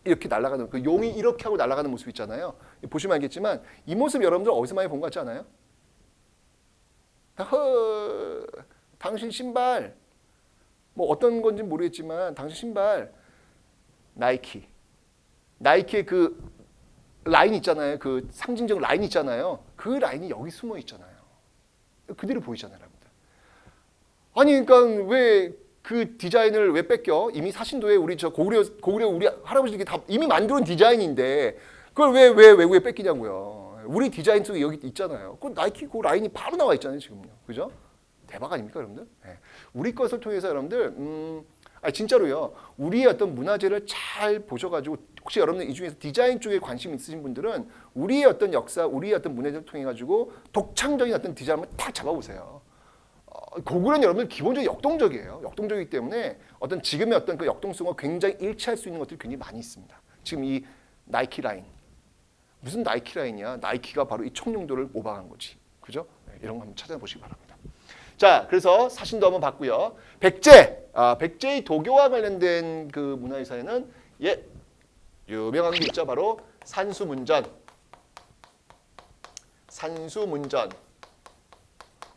이렇게 날아가는 그 용이 이렇게 하고 날아가는 모습 있잖아요. 보시면 알겠지만 이 모습 여러분들 어디서 많이 본 것 같지 않아요? 허, 당신 신발 뭐 어떤 건지 모르겠지만 당신 신발 나이키의 그 라인 있잖아요. 그 상징적 라인 있잖아요. 그 라인이 여기 숨어 있잖아요. 그대로 보이잖아요, 여러분들. 아니 그러니까 왜 그 디자인을 왜 뺏겨? 이미 사신도에 우리 저 고구려 우리 할아버지들이 다 이미 만들어온 디자인인데 그걸 왜 외국에 뺏기냐고요. 우리 디자인 속에 여기 있잖아요. 그 나이키 그 라인이 바로 나와 있잖아요, 지금요. 그죠? 대박 아닙니까, 여러분들? 네. 우리 것을 통해서 여러분들 아니 진짜로요. 우리의 어떤 문화재를 잘 보셔가지고 혹시 여러분들 이 중에서 디자인 쪽에 관심 있으신 분들은 우리의 어떤 역사, 우리의 어떤 문화재를 통해 가지고 독창적인 어떤 디자인을 딱 잡아보세요. 고구려는 여러분들 기본적으로 역동적이에요. 역동적이기 때문에 어떤 지금의 어떤 그 역동성과 굉장히 일치할 수 있는 것들이 굉장히 많이 있습니다. 지금 이 나이키 라인 무슨 나이키 라인이야? 나이키가 바로 이 청룡도를 모방한 거지, 그죠? 네, 이런 거 한번 찾아보시기 바랍니다. 자, 그래서 사신도 한번 봤고요. 백제, 백제의 도교와 관련된 그 문화유산에는 예 유명한 게 있죠. 바로 산수문전,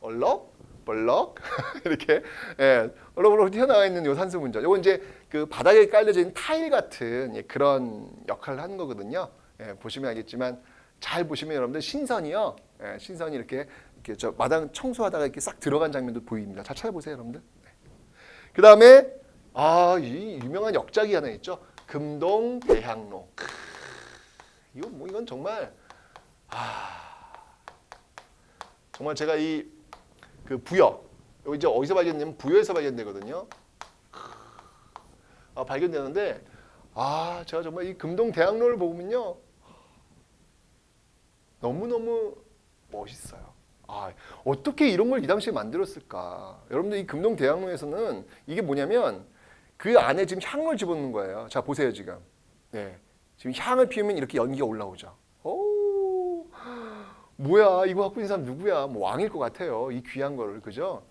얼럭 벌럭 이렇게 예, 얼럭벌럭 튀어나와 있는 요 산수문전. 요거 이제 그 바닥에 깔려져 있는 타일 같은 예, 그런 역할을 하는 거거든요. 예, 보시면 알겠지만 잘 보시면 여러분들 신선이요. 예, 신선이 이렇게 저 마당 청소하다가 이렇게 싹 들어간 장면도 보입니다. 잘 찾아보세요, 여러분들. 네. 그 다음에 이 유명한 역작이 하나 있죠. 금동대향로. 이건 정말 정말 제가 이 그 부여 이거 이제 어디서 발견되면 부여에서 발견되거든요. 발견되는데 제가 정말 이 금동대향로를 보면요 너무너무 멋있어요. 어떻게 이런 걸 이 당시에 만들었을까? 여러분들 이 금동대향로에서는 이게 뭐냐면 그 안에 지금 향을 집어넣는 거예요. 자 보세요 지금. 네, 지금 향을 피우면 이렇게 연기가 올라오죠. 오, 뭐야 이거 갖고 있는 사람 누구야? 뭐 왕일 것 같아요. 이 귀한 거를 그죠?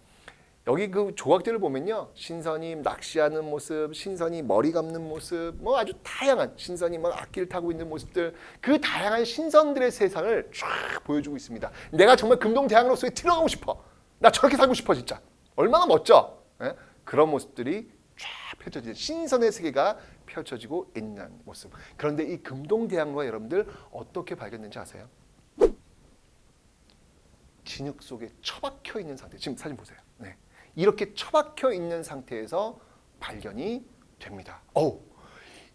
여기 그 조각들을 보면요, 신선이 낚시하는 모습, 신선이 머리 감는 모습, 뭐 아주 다양한 신선이 막 악기를 타고 있는 모습들, 그 다양한 신선들의 세상을 쫙 보여주고 있습니다. 내가 정말 금동대향로 속에 들어가고 싶어. 나 저렇게 살고 싶어 진짜. 얼마나 멋져. 예? 그런 모습들이 쫙 펼쳐지는 신선의 세계가 펼쳐지고 있는 모습. 그런데 이 금동대향로가 여러분들 어떻게 발견된지 아세요? 진흙 속에 처박혀 있는 상태. 지금 사진 보세요. 네. 이렇게 처박혀 있는 상태에서 발견이 됩니다.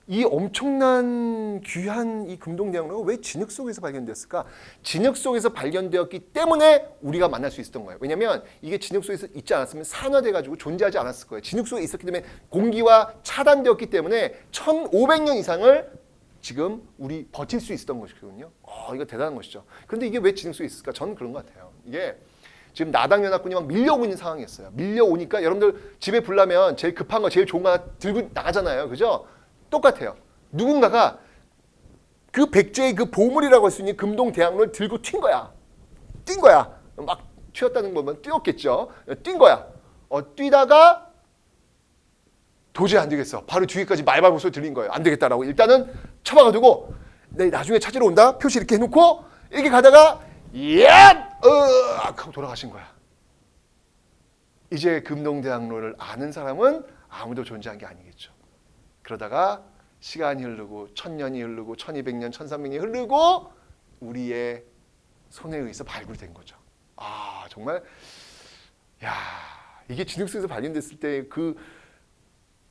이 엄청난 귀한 이 금동대향로가 왜 진흙 속에서 발견됐을까? 진흙 속에서 발견되었기 때문에 우리가 만날 수 있었던 거예요. 왜냐하면 이게 진흙 속에서 있지 않았으면 산화돼가지고 존재하지 않았을 거예요. 진흙 속에 있었기 때문에 공기와 차단되었기 때문에 1500년 이상을 지금 우리 버틸 수 있었던 것이거든요. 이거 대단한 것이죠. 그런데 이게 왜 진흙 속에 있을까? 저는 그런 것 같아요. 이게 지금 나당연합군이 막 밀려오고 있는 상황이었어요. 밀려오니까 여러분들 집에 불나면 제일 급한 거, 제일 좋은 거 하나 들고 나가잖아요. 그죠? 똑같아요. 누군가가 그 백제의 그 보물이라고 할 수 있는 금동대향로를 들고 튄 거야. 막 튀었다는 거면 뛰었겠죠. 뛴 거야. 뛰다가 도저히 안 되겠어. 바로 뒤에까지 말발굽 소리 들린 거예요. 안 되겠다라고 일단은 쳐박아두고 나중에 찾으러 온다. 표시 이렇게 해놓고 이렇게 가다가 하고 돌아가신 거야. 이제 금동대향로를 아는 사람은 아무도 존재한 게 아니겠죠. 그러다가 시간이 흐르고 1000년이 흐르고 1200년, 1300년이 흐르고 우리의 손에 의해서 발굴된 거죠. 정말 이게 진흙 속에서 발견됐을 때 그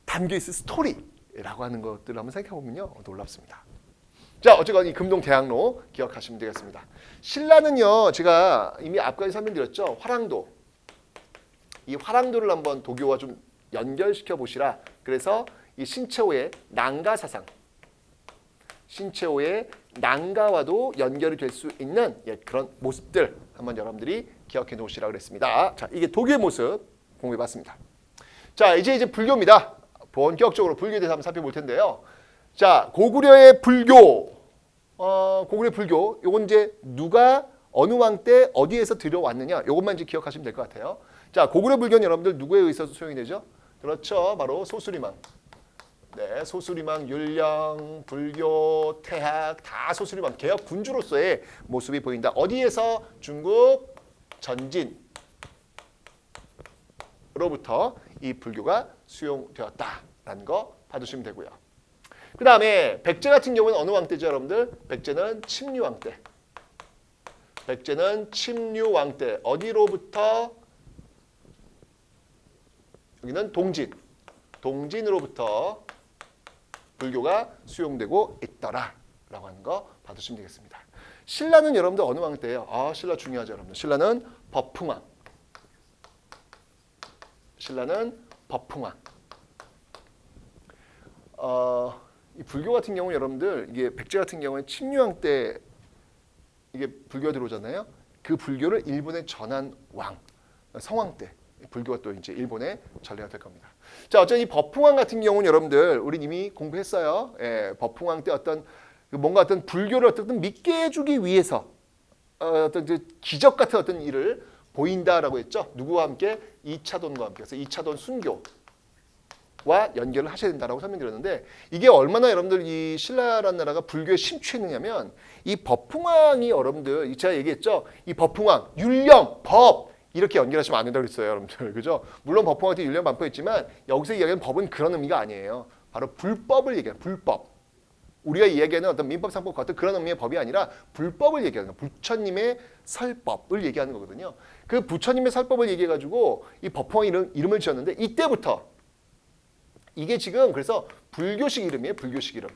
담겨있을 스토리라고 하는 것들을 한번 생각해보면요 놀랍습니다. 자, 어쨌건 이 금동대향로 기억하시면 되겠습니다. 신라는요, 제가 이미 앞까지 설명드렸죠. 화랑도. 이 화랑도를 한번 도교와 좀 연결시켜 보시라. 그래서 이 신채호의 난가사상, 신채호의 난가와도 연결이 될 수 있는 그런 모습들 한번 여러분들이 기억해 놓으시라 그랬습니다. 자, 이게 도교의 모습 공부해봤습니다. 자, 이제 불교입니다. 본격적으로 불교에 대해서 한번 살펴볼 텐데요. 자, 고구려의 불교. 고구려 불교. 요건 이제 누가 어느 왕 때 어디에서 들여왔느냐. 요것만 이제 기억하시면 될 것 같아요. 자, 고구려 불교는 여러분들 누구에 의해서 소용이 되죠? 그렇죠. 바로 소수리망. 네, 소수리망, 율령, 불교, 태학 다 소수리망 개혁 군주로서의 모습이 보인다. 어디에서? 중국 전진으로부터 이 불교가 수용되었다라는 거 봐주시면 되고요. 그 다음에 백제 같은 경우는 어느 왕 때죠, 여러분들? 백제는 침류왕 때. 백제는 침류왕 때. 어디로부터? 여기는 동진. 동진으로부터 불교가 수용되고 있더라라고 하는 거 봐두시면 되겠습니다. 신라는 여러분들 어느 왕 때예요? 신라 중요하죠, 여러분들. 신라는 법흥왕. 신라는 법흥왕. 이 불교 같은 경우 여러분들 이게 백제 같은 경우에 침류왕 때 이게 불교가 들어오잖아요. 그 불교를 일본에 전한 왕, 성왕 때 불교가 또 이제 일본에 전래가 될 겁니다. 자, 어쨌든 이 법흥왕 같은 경우는 여러분들 우리 이미 공부했어요. 예, 법흥왕 때 뭔가 어떤 불교를 어떤 믿게 해주기 위해서 어떤 기적 같은 어떤 일을 보인다라고 했죠. 누구와 함께? 이차돈과 함께. 그래서 이차돈 순교와 연결을 하셔야 된다라고 설명드렸는데 이게 얼마나 여러분들 이 신라라는 나라가 불교에 심취했느냐면 이 법흥왕이 여러분들 제가 얘기했죠. 이 법흥왕, 율령, 법 이렇게 연결하시면 안 된다고 그랬어요, 여러분들. 그죠? 물론 법흥왕한테 율령 반포했지만 여기서 이야기하는 법은 그런 의미가 아니에요. 바로 불법을 얘기해요. 불법. 우리가 이야기하는 어떤 민법, 상법 같은 그런 의미의 법이 아니라 불법을 얘기하는 거예요. 부처님의 설법을 얘기하는 거거든요. 그 부처님의 설법을 얘기해가지고 이 법흥왕 이름을 지었는데 이때부터 이게 지금 그래서 불교식 이름이에요. 불교식 이름.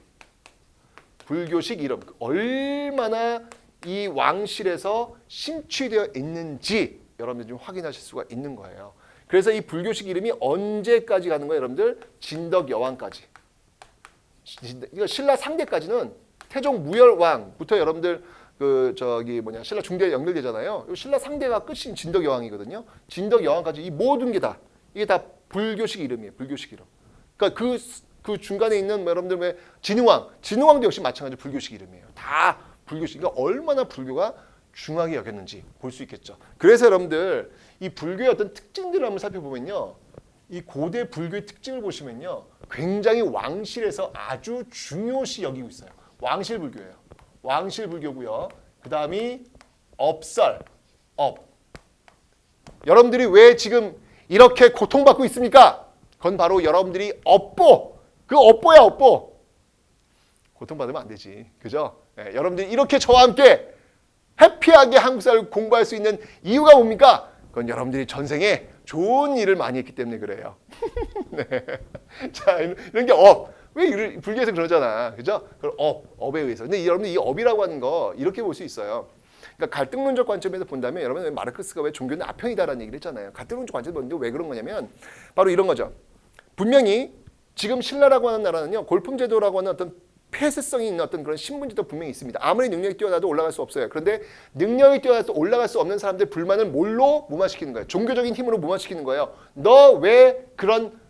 불교식 이름. 얼마나 이 왕실에서 심취되어 있는지 여러분들 좀 확인하실 수가 있는 거예요. 그래서 이 불교식 이름이 언제까지 가는 거예요, 여러분들? 진덕 여왕까지. 이거 신라 상대까지는 태종 무열왕부터 여러분들 신라 중대에 연결되잖아요. 신라 상대가 끝인 진덕 여왕이거든요. 진덕 여왕까지 이 모든 게 다 이게 다 불교식 이름이에요. 불교식 이름. 그러니까 그 중간에 있는 여러분들 왜 진흥왕도 역시 마찬가지로 불교식 이름이에요. 다 불교식. 그러니까 얼마나 불교가 중요하게 여겼는지 볼 수 있겠죠. 그래서 여러분들 이 불교의 어떤 특징들을 한번 살펴보면요. 이 고대 불교의 특징을 보시면요. 굉장히 왕실에서 아주 중요시 여기고 있어요. 왕실 불교예요. 왕실 불교고요. 그 다음이 업설, 여러분들이 왜 지금 이렇게 고통받고 있습니까? 그건 바로 여러분들이 그 업보야, 업보. 고통받으면 안 되지. 그죠? 네, 여러분들이 이렇게 저와 함께 해피하게 한국사를 공부할 수 있는 이유가 뭡니까? 그건 여러분들이 전생에 좋은 일을 많이 했기 때문에 그래요. 네. 자, 이런 게 왜 불교에서 그러잖아. 그죠? 업에 의해서. 근데 여러분들 이 업이라고 하는 거 이렇게 볼 수 있어요. 그러니까 갈등론적 관점에서 본다면 여러분 마르크스가 왜 종교는 아편이다라는 얘기를 했잖아요. 갈등론적 관점에서 보는데 왜 그런 거냐면 바로 이런 거죠. 분명히 지금 신라라고 하는 나라는요. 골품제도라고 하는 어떤 폐쇄성이 있는 어떤 그런 신분제도 분명히 있습니다. 아무리 능력이 뛰어나도 올라갈 수 없어요. 그런데 능력이 뛰어나도 올라갈 수 없는 사람들 불만을 뭘로 무마시키는 거예요? 종교적인 힘으로 무마시키는 거예요. 너 왜 그런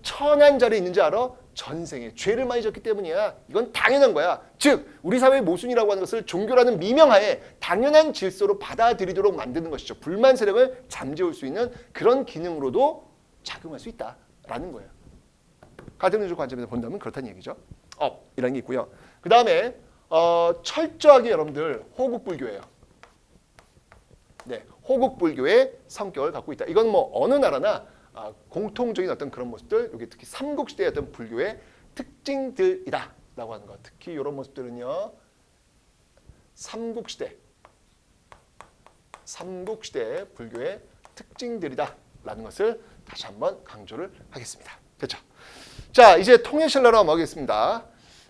천한 자리에 있는지 알아? 전생에 죄를 많이 졌기 때문이야. 이건 당연한 거야. 즉 우리 사회의 모순이라고 하는 것을 종교라는 미명하에 당연한 질서로 받아들이도록 만드는 것이죠. 불만 세력을 잠재울 수 있는 그런 기능으로도 작용할 수 있다라는 거예요. 가정론적 관점에서 본다면 그렇다는 얘기죠. 이런 게 있고요. 그 다음에 철저하게 여러분들 호국불교예요. 네, 호국불교의 성격을 갖고 있다. 이건 뭐 어느 나라나 공통적인 어떤 그런 모습들, 여기 특히 삼국시대의 어떤 불교의 특징들이다라고 하는 것. 특히 이런 모습들은요, 삼국시대 불교의 특징들이다라는 것을 다시 한번 강조를 하겠습니다. 됐죠? 자, 이제 통일신라로 넘어가겠습니다.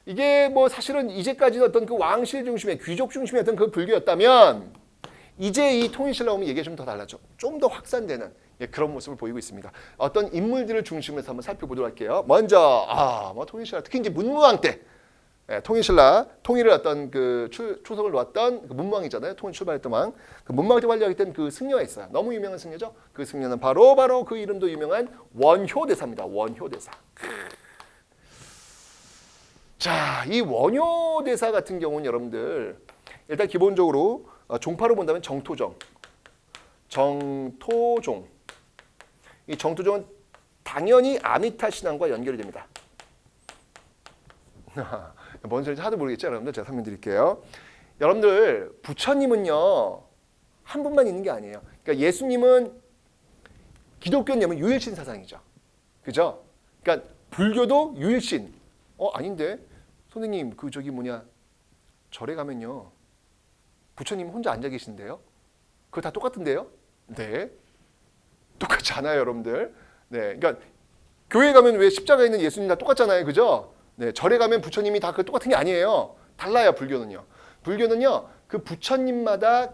이게 뭐 사실은 이제까지는 어떤 그 왕실 중심의 귀족 중심의 어떤 그 불교였다면 이제 이 통일신라 오면 얘기가 좀 더 달라져. 좀 더 확산되는 그런 모습을 보이고 있습니다. 어떤 인물들을 중심으로 해서 한번 살펴보도록 할게요. 먼저 통일신라 특히 이제 문무왕 때 통일신라 통일을 어떤 그 초석을 놓았던 그 문왕이잖아요. 통일 출발했던 왕. 그 문왕 때 활약했던 그 승려가 있어요. 너무 유명한 승려죠. 그 승려는 바로 그 이름도 유명한 원효대사입니다. 원효대사. 자, 이 원효대사 같은 경우는 여러분들 일단 기본적으로 종파로 본다면 정토종. 이 정토종은 당연히 아미타 신앙과 연결이 됩니다. 뭔 소리인지 하도 모르겠죠, 여러분들. 제가 설명드릴게요. 여러분들 부처님은요 한 분만 있는 게 아니에요. 그러니까 예수님은 기독교는 유일신 사상이죠, 그죠? 그러니까 불교도 유일신. 아닌데 선생님 그 저기 뭐냐 절에 가면요 부처님 혼자 앉아 계신데요. 그거 다 똑같은데요? 네, 똑같지 않아요, 여러분들. 네, 그러니까 교회 가면 왜 십자가 있는 예수님 다 똑같잖아요, 그죠? 네, 절에 가면 부처님이 다 그 똑같은 게 아니에요. 달라요, 불교는요. 불교는요, 그 부처님마다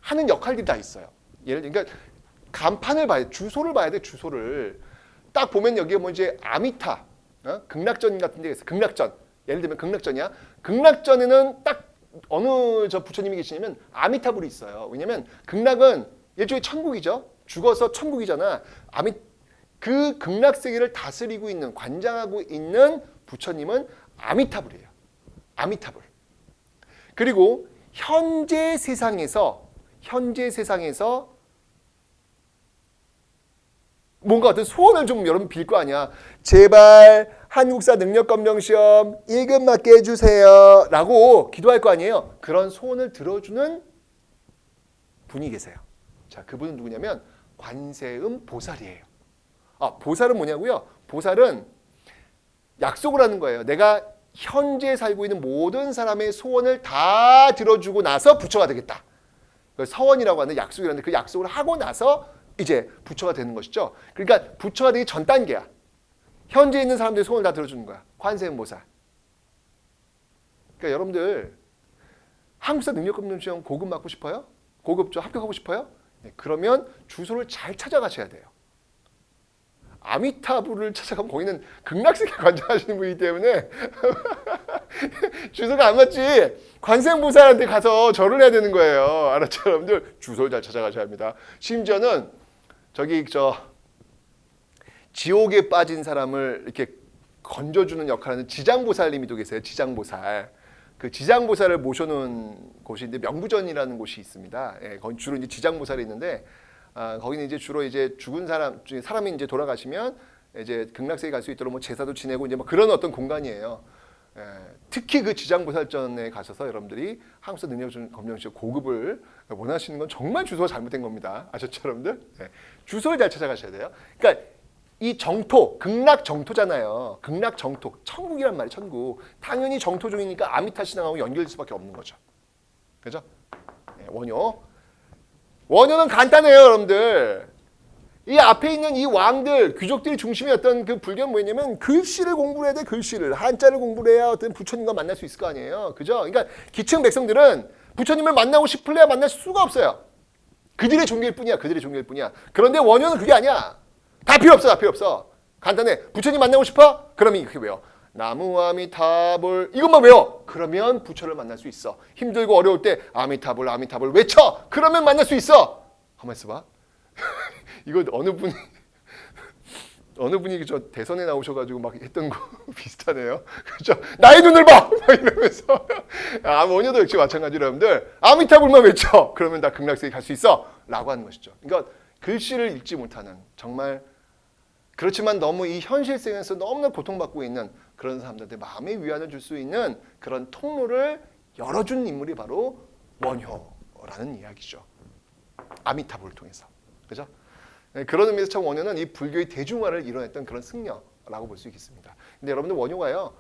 하는 역할들이 다 있어요. 예를 들면, 그러니까 간판을 봐야 돼, 주소를 봐야 돼, 주소를. 딱 보면 여기에 뭐 이제 아미타, 극락전 같은 데가 있어. 극락전. 예를 들면 극락전이야. 극락전에는 딱 어느 저 부처님이 계시냐면 아미타불이 있어요. 왜냐면 극락은 일종의 천국이죠. 죽어서 천국이잖아. 그 극락 세계를 다스리고 있는, 관장하고 있는 부처님은 아미타불이에요. 아미타불. 그리고 현재 세상에서 뭔가 어떤 소원을 좀 여러분 빌 거 아니야. 제발 한국사 능력검정시험 1급 맞게 해주세요 라고 기도할 거 아니에요. 그런 소원을 들어주는 분이 계세요. 자, 그분은 누구냐면 관세음 보살이에요. 보살은 뭐냐고요? 보살은 약속을 하는 거예요. 내가 현재 살고 있는 모든 사람의 소원을 다 들어주고 나서 부처가 되겠다. 서원이라고 하는 약속이라는데 그 약속을 하고 나서 이제 부처가 되는 것이죠. 그러니까 부처가 되기 전 단계야. 현재 있는 사람들의 소원을 다 들어주는 거야. 관세음보살. 그러니까 여러분들 한국사 능력검정시험 고급 맞고 싶어요? 고급 합격하고 싶어요? 네, 그러면 주소를 잘 찾아가셔야 돼요. 아미타불을 찾아가면 거기는 극락세계 관장하시는 분이기 때문에 주소가 안 맞지. 관세음보살한테 가서 절을 해야 되는 거예요. 알았죠, 여러분들? 주소를 잘 찾아가셔야 합니다. 심지어는 지옥에 빠진 사람을 이렇게 건져주는 역할을 하는 지장보살님이 또 계세요. 지장보살. 그 지장보살을 모셔놓은 곳인데 명부전이라는 곳이 있습니다. 예, 거기 주로 이제 지장보살이 있는데 거기는 이제 주로 이제 죽은 사람이 이제 돌아가시면 이제 극락세계 갈 수 있도록 뭐 제사도 지내고 이제 뭐 그런 어떤 공간이에요. 예, 특히 그 지장보살전에 가셔서 여러분들이 한국사 능력검정시험 고급을 원하시는 건 정말 주소가 잘못된 겁니다. 아셨죠, 여러분들? 예, 주소를 잘 찾아가셔야 돼요. 그러니까 이 정토, 극락 정토잖아요. 극락 정토, 천국이란 말이에요. 천국. 당연히 정토종이니까 아미타 신앙하고 연결될 수밖에 없는 거죠. 그죠? 예, 원효는 간단해요, 여러분들. 이 앞에 있는 이 왕들, 귀족들이 중심이었던 그 불교는 뭐였냐면 글씨를 공부를 해야 돼, 글씨를. 한자를 공부를 해야 어떤 부처님과 만날 수 있을 거 아니에요. 그죠? 그러니까 기층 백성들은 부처님을 만나고 싶을래야 만날 수가 없어요. 그들의 종교일 뿐이야, 그들의 종교일 뿐이야. 그런데 원효는 그게 아니야. 다 필요 없어, 다 필요 없어. 간단해. 부처님 만나고 싶어? 그러면 이렇게 외워. 나무아미타불 이것만 외워. 그러면 부처를 만날 수 있어. 힘들고 어려울 때 아미타불 아미타불 외쳐. 그러면 만날 수 있어. 가만 있어봐. 이거 어느 분이 저 대선에 나오셔가지고 막 했던 거 비슷하네요. 그죠? 나의 눈을 봐. 막 이러면서 원효도 역시 마찬가지로 여러분들 아미타불만 외쳐. 그러면 다 극락세계 갈 수 있어.라고 하는 것이죠. 그러니까 글씨를 읽지 못하는 정말 그렇지만 너무 이 현실 세계에서 너무나 고통받고 있는 그런 사람들한테 마음의 위안을 줄 수 있는 그런 통로를 열어준 인물이 바로 원효라는 이야기죠. 아미타불을 통해서. 그죠? 그런 의미에서 참 원효는 이 불교의 대중화를 이뤄냈던 그런 승려라고 볼 수 있겠습니다. 근데 여러분들 원효가요.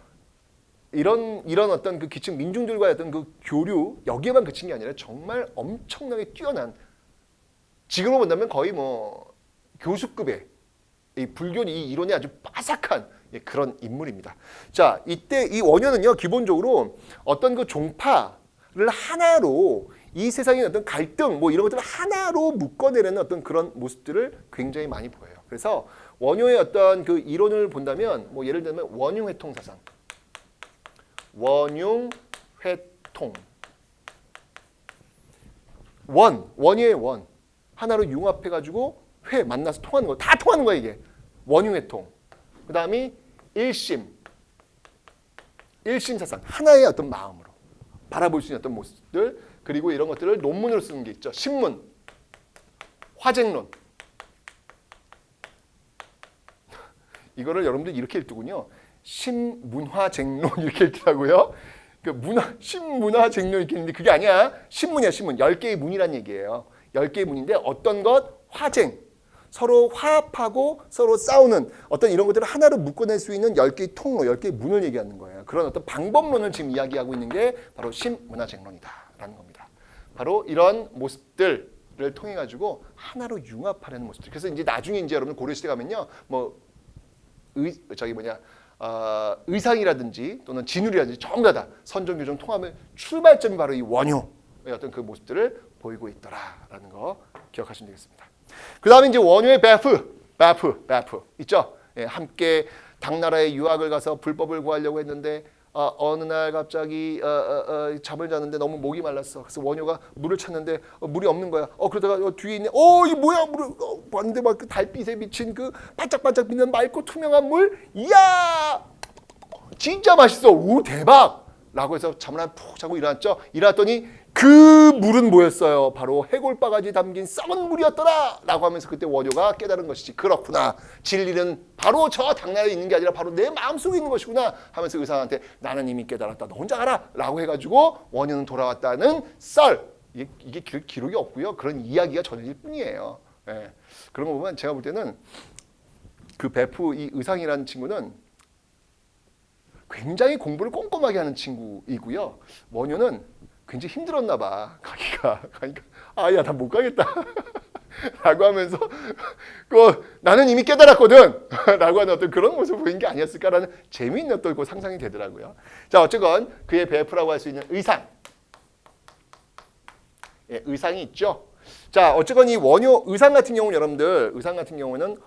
이런 어떤 그 기층 민중들과의 어떤 그 교류 여기에만 그친 게 아니라 정말 엄청나게 뛰어난 지금으로 본다면 거의 뭐 교수급의 이 불교 이 이론이 아주 빠삭한 그런 인물입니다. 자, 이때 이 원효는요 기본적으로 어떤 그 종파를 하나로 이 세상의 어떤 갈등 뭐 이런 것들을 하나로 묶어내려는 어떤 그런 모습들을 굉장히 많이 보여요. 그래서 원효의 어떤 그 이론을 본다면 뭐 예를 들면 원흉회통 사상, 원융 회통. 원이에요, 원. 하나로 융합해가지고 회 만나서 통하는 거. 다 통하는 거야, 이게. 원융회통. 그 다음이 일심사상. 하나의 어떤 마음으로 바라볼 수 있는 어떤 모습들. 그리고 이런 것들을 논문으로 쓰는 게 있죠. 신문, 화쟁론. 이거를 여러분들 이렇게 읽더군요. 신문화쟁론 이렇게 읽더라고요. 신문화쟁론 이렇게 읽는데 그게 아니야. 신문이야, 신문. 10개의 문이란 얘기예요. 10개의 문인데 어떤 것? 화쟁. 서로 화합하고 서로 싸우는 어떤 이런 것들을 하나로 묶어낼 수 있는 10개의 통로, 10개의 문을 얘기하는 거예요. 그런 어떤 방법론을 지금 이야기하고 있는 게 바로 신문화쟁론이다라는 겁니다. 바로 이런 모습들을 통해 가지고 하나로 융합하려는 모습들. 그래서 이제 나중에 이제 여러분 고려시대 가면요, 의상이라든지 또는 진율이라든지 전부 다 선정교정 통합의 출발점이 바로 이 원효의 어떤 그 모습들을 보이고 있더라라는 거 기억하시면 되겠습니다. 그 다음에 이제 원효의 베프 있죠. 예, 함께 당나라에 유학을 가서 불법을 구하려고 했는데 어느 날 갑자기 잠을 자는데 너무 목이 말랐어. 그래서 원효가 물을 찾는데 물이 없는 거야. 그러다가 뒤에 있네. 이게 뭐야? 물을 봤는데 막 그 달빛에 비친 그 반짝반짝 빛나는 맑고 투명한 물. 이야, 진짜 맛있어. 오, 대박! 라고 해서 잠을 한 푹 자고 일어났죠. 일어났더니 그 물은 뭐였어요? 바로 해골바가지 담긴 썩은 물이었더라! 라고 하면서 그때 원효가 깨달은 것이지. 그렇구나. 진리는 바로 저 당나라에 있는 게 아니라 바로 내 마음속에 있는 것이구나 하면서 의사한테 나는 이미 깨달았다. 너 혼자 가라! 라고 해가지고 원효는 돌아왔다는 썰. 이게 기록이 없고요. 그런 이야기가 전해질 뿐이에요. 예. 그런 거 보면 제가 볼 때는 그 베프 이 의상이라는 친구는 굉장히 공부를 꼼꼼하게 하는 친구이고요. 원효는 굉장히 힘들었나 봐. 가기가. 야, 나 못 가겠다. 라고 하면서 나는 이미 깨달았거든. 라고 하는 어떤 그런 모습을 보인 게 아니었을까라는 재미있는 또 상상이 되더라고요. 자, 어쨌건 그의 베프라고 할 수 있는 의상. 예, 의상이 있죠. 자, 어쨌건 이 원효 의상 같은 경우는 여러분들 의상 같은 경우는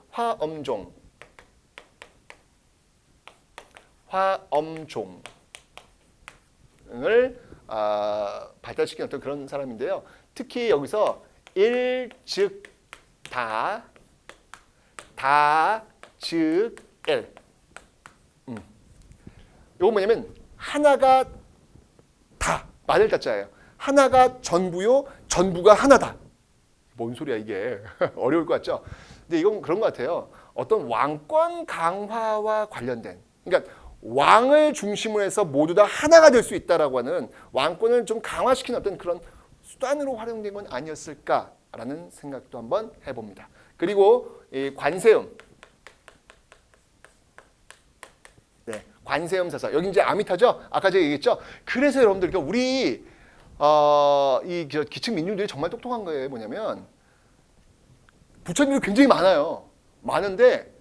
화엄종을 발달시킨 어떤 그런 사람인데요. 특히 여기서 일, 즉, 다, 즉, 엘. 이거 뭐냐면 하나가 다, 만을 다자예요. 하나가 전부요, 전부가 하나다. 뭔 소리야 이게. 어려울 것 같죠? 근데 이건 그런 것 같아요. 어떤 왕권 강화와 관련된, 그러니까 왕을 중심으로 해서 모두 다 하나가 될 수 있다라고 하는 왕권을 좀 강화시키는 어떤 그런 수단으로 활용된 건 아니었을까라는 생각도 한번 해봅니다. 그리고 이 관세음, 네, 관세음 사사. 여기 이제 아미타죠. 아까 제가 얘기했죠. 그래서 여러분들 우리 이 기층 민중들이 정말 똑똑한 거예요. 뭐냐면 부처님이 굉장히 많아요. 많은데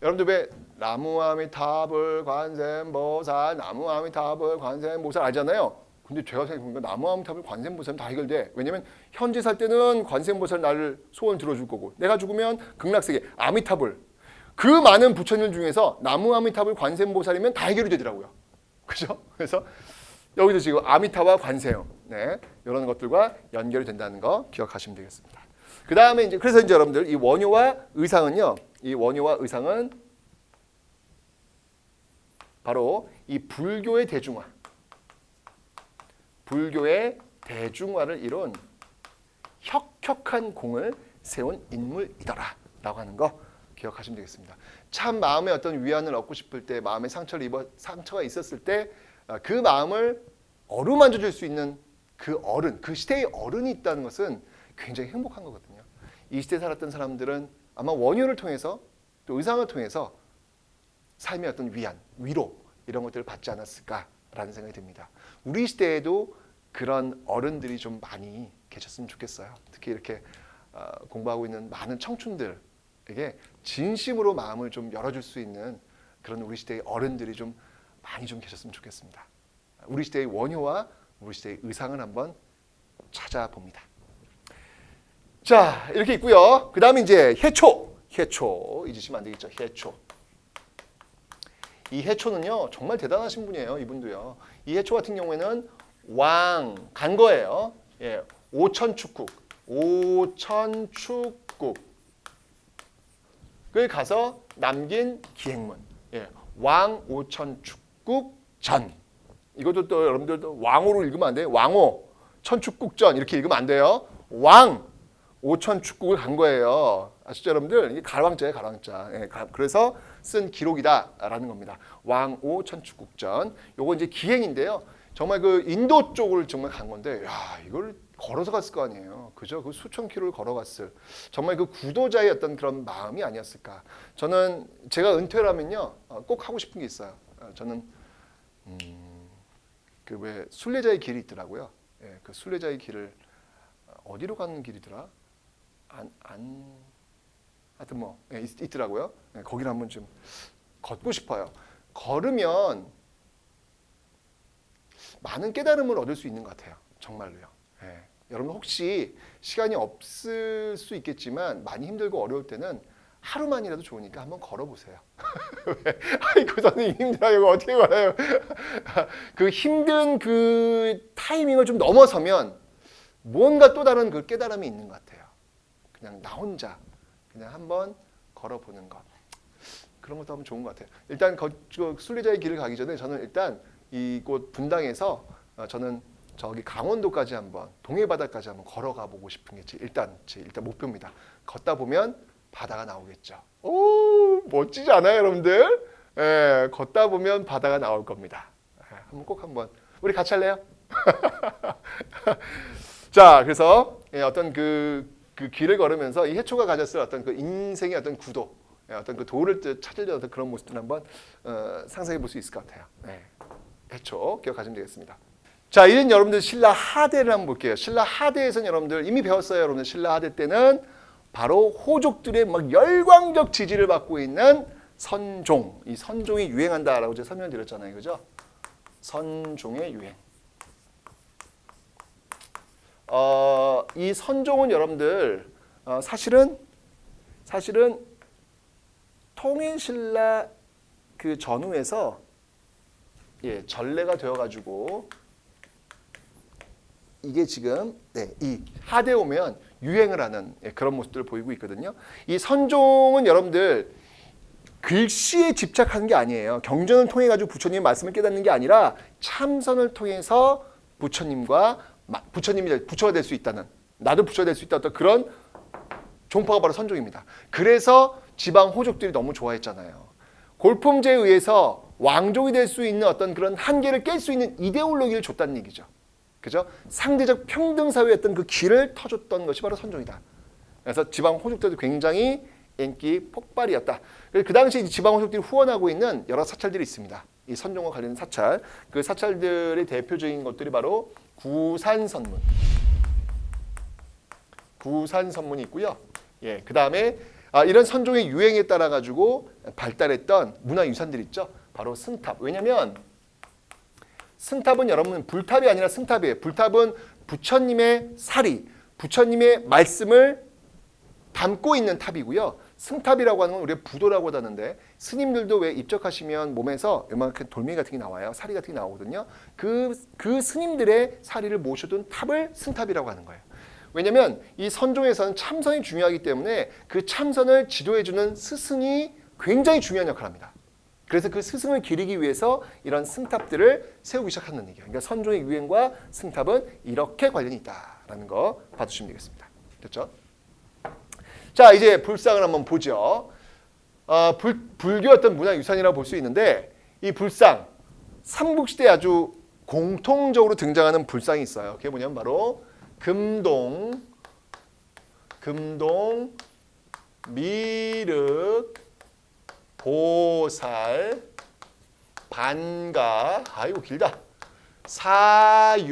여러분들 왜 나무아미타불 관세음보살, 나무아미타불 관세음보살 알잖아요. 근데 제가 생각해보니까 나무아미타불 관세음보살은 다 해결돼. 왜냐면 현재 살 때는 관세음보살 나를 소원 들어줄 거고 내가 죽으면 극락세계 아미타불. 그 많은 부처님 중에서 나무아미타불 관세음보살이면 다 해결이 되더라고요. 그죠? 그래서 여기서 지금 아미타와 관세음, 네, 이런 것들과 연결이 된다는 거 기억하시면 되겠습니다. 그 다음에 이제 그래서 이제 여러분들 이 원효와 의상은요, 이 원효와 의상은 바로 이 불교의 대중화를 이룬 혁혁한 공을 세운 인물이더라라고 하는 거 기억하시면 되겠습니다. 참 마음의 어떤 위안을 얻고 싶을 때, 마음의 상처가 있었을 때 그 마음을 어루만져 줄 수 있는 그 어른, 그 시대의 어른이 있다는 것은 굉장히 행복한 거거든요. 이 시대에 살았던 사람들은 아마 원효를 통해서 또 의상을 통해서 삶의 어떤 위안, 위로 이런 것들을 받지 않았을까라는 생각이 듭니다. 우리 시대에도 그런 어른들이 좀 많이 계셨으면 좋겠어요. 특히 이렇게 공부하고 있는 많은 청춘들에게 진심으로 마음을 좀 열어줄 수 있는 그런 우리 시대의 어른들이 좀 많이 좀 계셨으면 좋겠습니다. 우리 시대의 원효와 우리 시대의 의상을 한번 찾아봅니다. 자, 이렇게 있고요. 그 다음에 이제 해초 잊으시면 안 되겠죠. 해초. 이 해초는요 정말 대단하신 분이에요. 이분도요. 이 해초 같은 경우에는 왕 간 거예요. 예, 오천축국 을 가서 남긴 기행문. 예, 왕 오천축국전. 이것도 또 여러분들도 왕호로 읽으면 안 돼요. 왕호 천축국전 이렇게 읽으면 안 돼요. 왕 오천축국을 간 거예요. 아시죠 여러분들? 이게 가랑자예요, 가랑자. 예, 그래서 쓴 기록이다라는 겁니다. 왕오 천축국전. 요거 이제 기행인데요. 정말 그 인도 쪽을 정말 간 건데, 야 이걸 걸어서 갔을 거 아니에요. 그죠? 그 수천 킬로를 걸어갔을. 정말 그 구도자의 어떤 그런 마음이 아니었을까. 저는 제가 은퇴라면요, 꼭 하고 싶은 게 있어요. 저는 그 왜 순례자의 길이 있더라고요. 예, 그 순례자의 길을 어디로 가는 길이더라? 하여튼 뭐 예, 있더라고요. 예, 거기를 한번 좀 걷고 싶어요. 걸으면 많은 깨달음을 얻을 수 있는 것 같아요. 정말로요. 예. 여러분 혹시 시간이 없을 수 있겠지만 많이 힘들고 어려울 때는 하루만이라도 좋으니까 한번 걸어보세요. 아이고 저는 힘들어요. 이거 어떻게 걸어요? 그 힘든 그 타이밍을 좀 넘어서면 뭔가 또 다른 그 깨달음이 있는 것 같아요. 그냥 나 혼자 그냥 한번 걸어보는 것. 그런 것도 하면 좋은 것 같아요. 일단 순례자의 길을 가기 전에 저는 일단 이곳 분당에서 저는 저기 강원도까지 한번 동해바다까지 한번 걸어가 보고 싶은 게 일단 목표입니다. 걷다 보면 바다가 나오겠죠. 오 멋지지 않아요 여러분들? 예, 걷다 보면 바다가 나올 겁니다. 예, 한번 우리 같이 할래요? 자 그래서 예, 어떤 그 길을 걸으면서 이 해초가 가졌을 어떤 그 인생의 어떤 구도, 예, 어떤 그 도를 찾으려는 어떤 그런 모습들 한번 상상해 볼 수 있을 것 같아요. 예, 해초 기억하시면 되겠습니다. 자, 이제 여러분들 신라 하대를 한번 볼게요. 신라 하대에서는 여러분들 이미 배웠어요. 여러분들 신라 하대 때는 바로 호족들의 막 열광적 지지를 받고 있는 선종. 이 선종이 유행한다라고 제가 설명드렸잖아요. 그죠? 선종의 유행. 이 선종은 여러분들 사실은 통일신라 그 전후에서 예, 전례가 되어가지고 이게 지금 이 하대 오면 유행을 하는 그런 모습들을 보이고 있거든요. 이 선종은 여러분들 글씨에 집착하는 게 아니에요. 경전을 통해 가지고 부처님의 말씀을 깨닫는 게 아니라 참선을 통해서 부처님과 부처님이 부처가 될 수 있다는, 나도 부처가 될 수 있다 어떤 그런 종파가 바로 선종입니다. 그래서 지방 호족들이 너무 좋아했잖아요. 골품제에 의해서 왕족이 될 수 있는 어떤 그런 한계를 깰 수 있는 이데올로기를 줬다는 얘기죠. 그죠? 상대적 평등 사회였던 그 길을 터줬던 것이 바로 선종이다. 그래서 지방 호족들도 굉장히 인기 폭발이었다. 그 당시 지방 호족들이 후원하고 있는 여러 사찰들이 있습니다. 이 선종과 관련된 사찰. 그 사찰들의 대표적인 것들이 바로 구산선문. 구산선문이 있고요. 예, 그 다음에 이런 선종의 유행에 따라 가지고 발달했던 문화유산들이 있죠. 바로 승탑. 왜냐하면 승탑은 여러분 불탑이 아니라 승탑이에요. 불탑은 부처님의 사리, 부처님의 말씀을 담고 있는 탑이고요. 승탑이라고 하는 건 우리가 부도라고 하는데 스님들도 왜 입적하시면 몸에서 이만큼 돌멩이 같은 게 나와요. 사리 같은 게 나오거든요. 그 스님들의 사리를 모셔둔 탑을 승탑이라고 하는 거예요. 왜냐하면 이 선종에서는 참선이 중요하기 때문에 그 참선을 지도해주는 스승이 굉장히 중요한 역할을 합니다. 그래서 그 스승을 기리기 위해서 이런 승탑들을 세우기 시작하는 얘기예요. 그러니까 선종의 유행과 승탑은 이렇게 관련이 있다라는 거 봐주시면 되겠습니다. 됐죠? 자, 이제 불상을 한번 보죠. 불교 어떤 문화유산이라고 볼 수 있는데 이 불상, 삼국시대에 아주 공통적으로 등장하는 불상이 있어요. 그게 뭐냐면 바로 금동, 미륵, 보살, 반가, 아이고 길다, 사유상.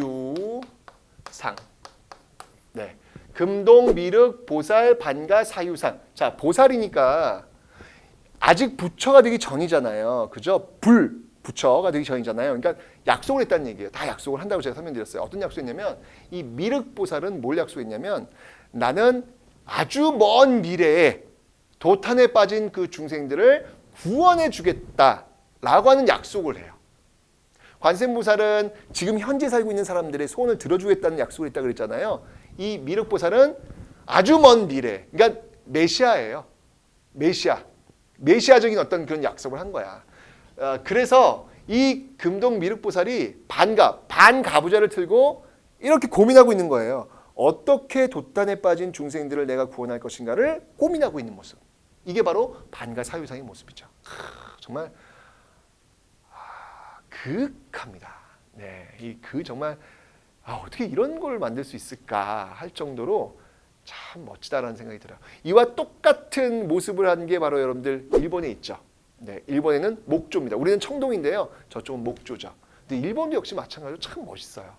네, 금동, 미륵, 보살, 반가, 사유상. 자, 보살이니까 아직 부처가 되기 전이잖아요. 그죠? 부처가 되기 전이잖아요. 그러니까 약속을 했다는 얘기예요. 다 약속을 한다고 제가 설명드렸어요. 어떤 약속했냐면 이 미륵보살은 뭘 약속했냐면 나는 아주 먼 미래에 도탄에 빠진 그 중생들을 구원해 주겠다라고 라고 하는 약속을 해요. 관세음보살은 지금 현재 살고 있는 사람들의 소원을 들어주겠다는 약속을 했다고 그랬잖아요. 이 미륵보살은 아주 먼 미래, 그러니까 메시아예요. 메시아적인 어떤 그런 약속을 한 거야. 그래서 이 금동 미륵보살이 반가부좌를 틀고 이렇게 고민하고 있는 거예요. 어떻게 돛단에 빠진 중생들을 내가 구원할 것인가를 고민하고 있는 모습. 이게 바로 반가사유상의 모습이죠. 정말 그윽합니다. 네, 정말 어떻게 이런 걸 만들 수 있을까 할 정도로 참 멋지다라는 생각이 들어요. 이와 똑같은 모습을 한 게 바로 여러분들 일본에 있죠. 네, 일본에는 목조입니다. 우리는 청동인데요. 저쪽은 목조죠. 근데 일본도 역시 마찬가지로 참 멋있어요.